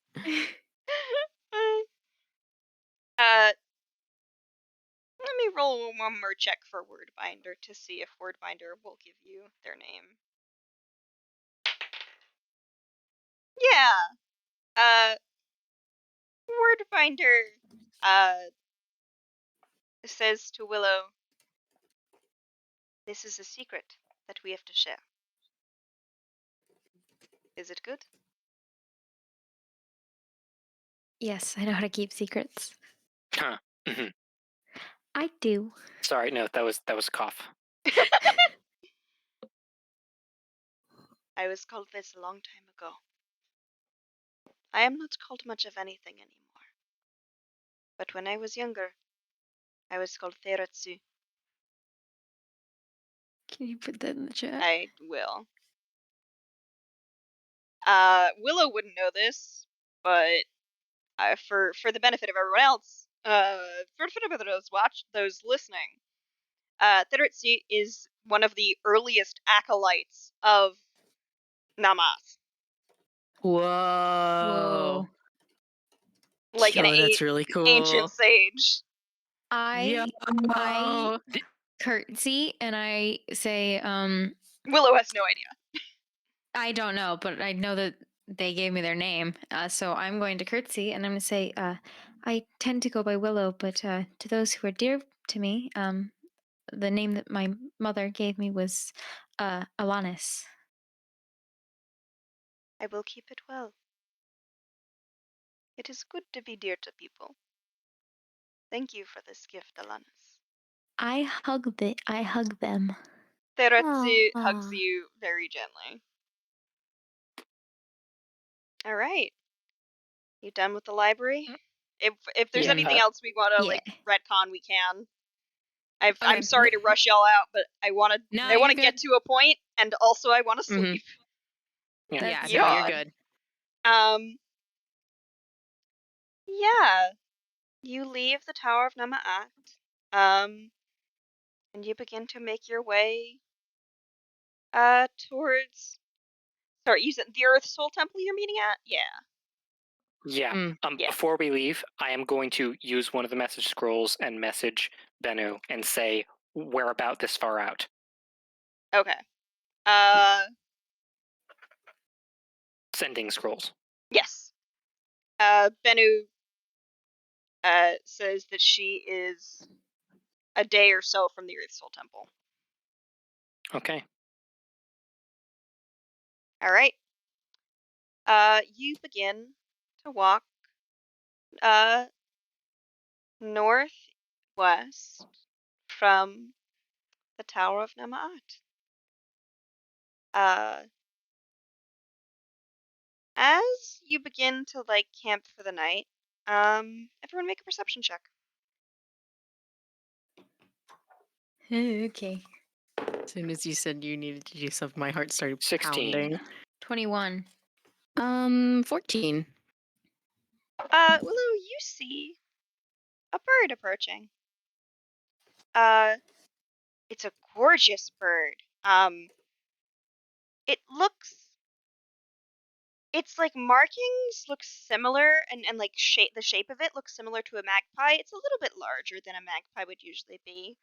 Let me roll one more check for Wordbinder to see if Wordbinder will give you their name. Yeah. Wordbinder says to Willow, "This is a secret that we have to share. Is it good? Yes, I know how to keep secrets. Huh. Hmm. I do. Sorry, no, that was a cough. I was called this a long time ago. I am not called much of anything anymore. But when I was younger, I was called Theratsu. Can you put that in the chat? I will. Willow wouldn't know this, but for the benefit of everyone else, for the benefit of those listening, Theratsu is one of the earliest acolytes of Namas. Whoa. Like an that's really cool. ancient sage. I Yo. curtsy and I say, Willow has no idea. I don't know, but I know that they gave me their name. So I'm going to curtsy and I'm going to say, I tend to go by Willow, but to those who are dear to me, the name that my mother gave me was Alanis. I will keep it well. It is good to be dear to people. Thank you for this gift, Alanis. I hug them. Theratsu hugs Aw. you very gently. All right. You done with the library? If there's Yeah, anything else we want to Yeah. like retcon, we can. I'm Okay. sorry to rush y'all out, but I want to No, I want to you're get to a point, and also I want to Mhm. sleep. Yeah. Yeah, That's no, you're God. good. Yeah. You leave the Tower of Nama'at, and you begin to make your way towards. Sorry, you said the Earth Soul Temple you're meeting at? Yeah. Yeah. Mm. Yeah. Before we leave, I am going to use one of the message scrolls and message Bennu and say we're about this far out. Okay. Sending scrolls. Yes. Bennu says that she is a day or so from the Earth Soul Temple. Okay. All right. You begin to walk northwest from the Tower of Nama'at. As you begin to like camp for the night, everyone make a perception check. Okay. As soon as you said you needed to do something, my heart started 16. pounding. 21. 14. Willow, you see a bird approaching. It's a gorgeous bird. It looks. Its like markings look similar, and like the shape of it looks similar to a magpie. It's a little bit larger than a magpie would usually be.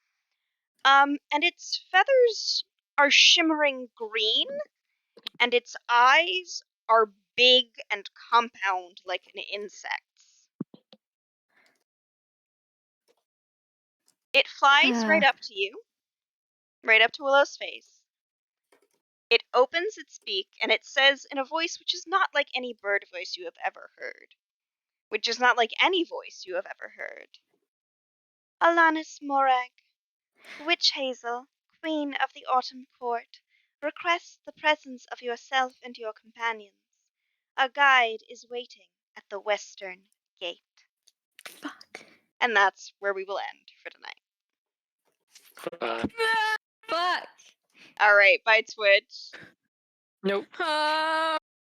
And its feathers are shimmering green, and its eyes are big and compound like an insect's. It flies right up to you, right up to Willow's face. It opens its beak, and it says in a voice which is not like any bird voice you have ever heard, which is not like any voice you have ever heard. Alanis Morag, Witch Hazel, Queen of the Autumn Court, requests the presence of yourself and your companions. A guide is waiting at the western gate. Fuck. And that's where we will end for tonight. Fuck. All right, bye Twitch. Nope.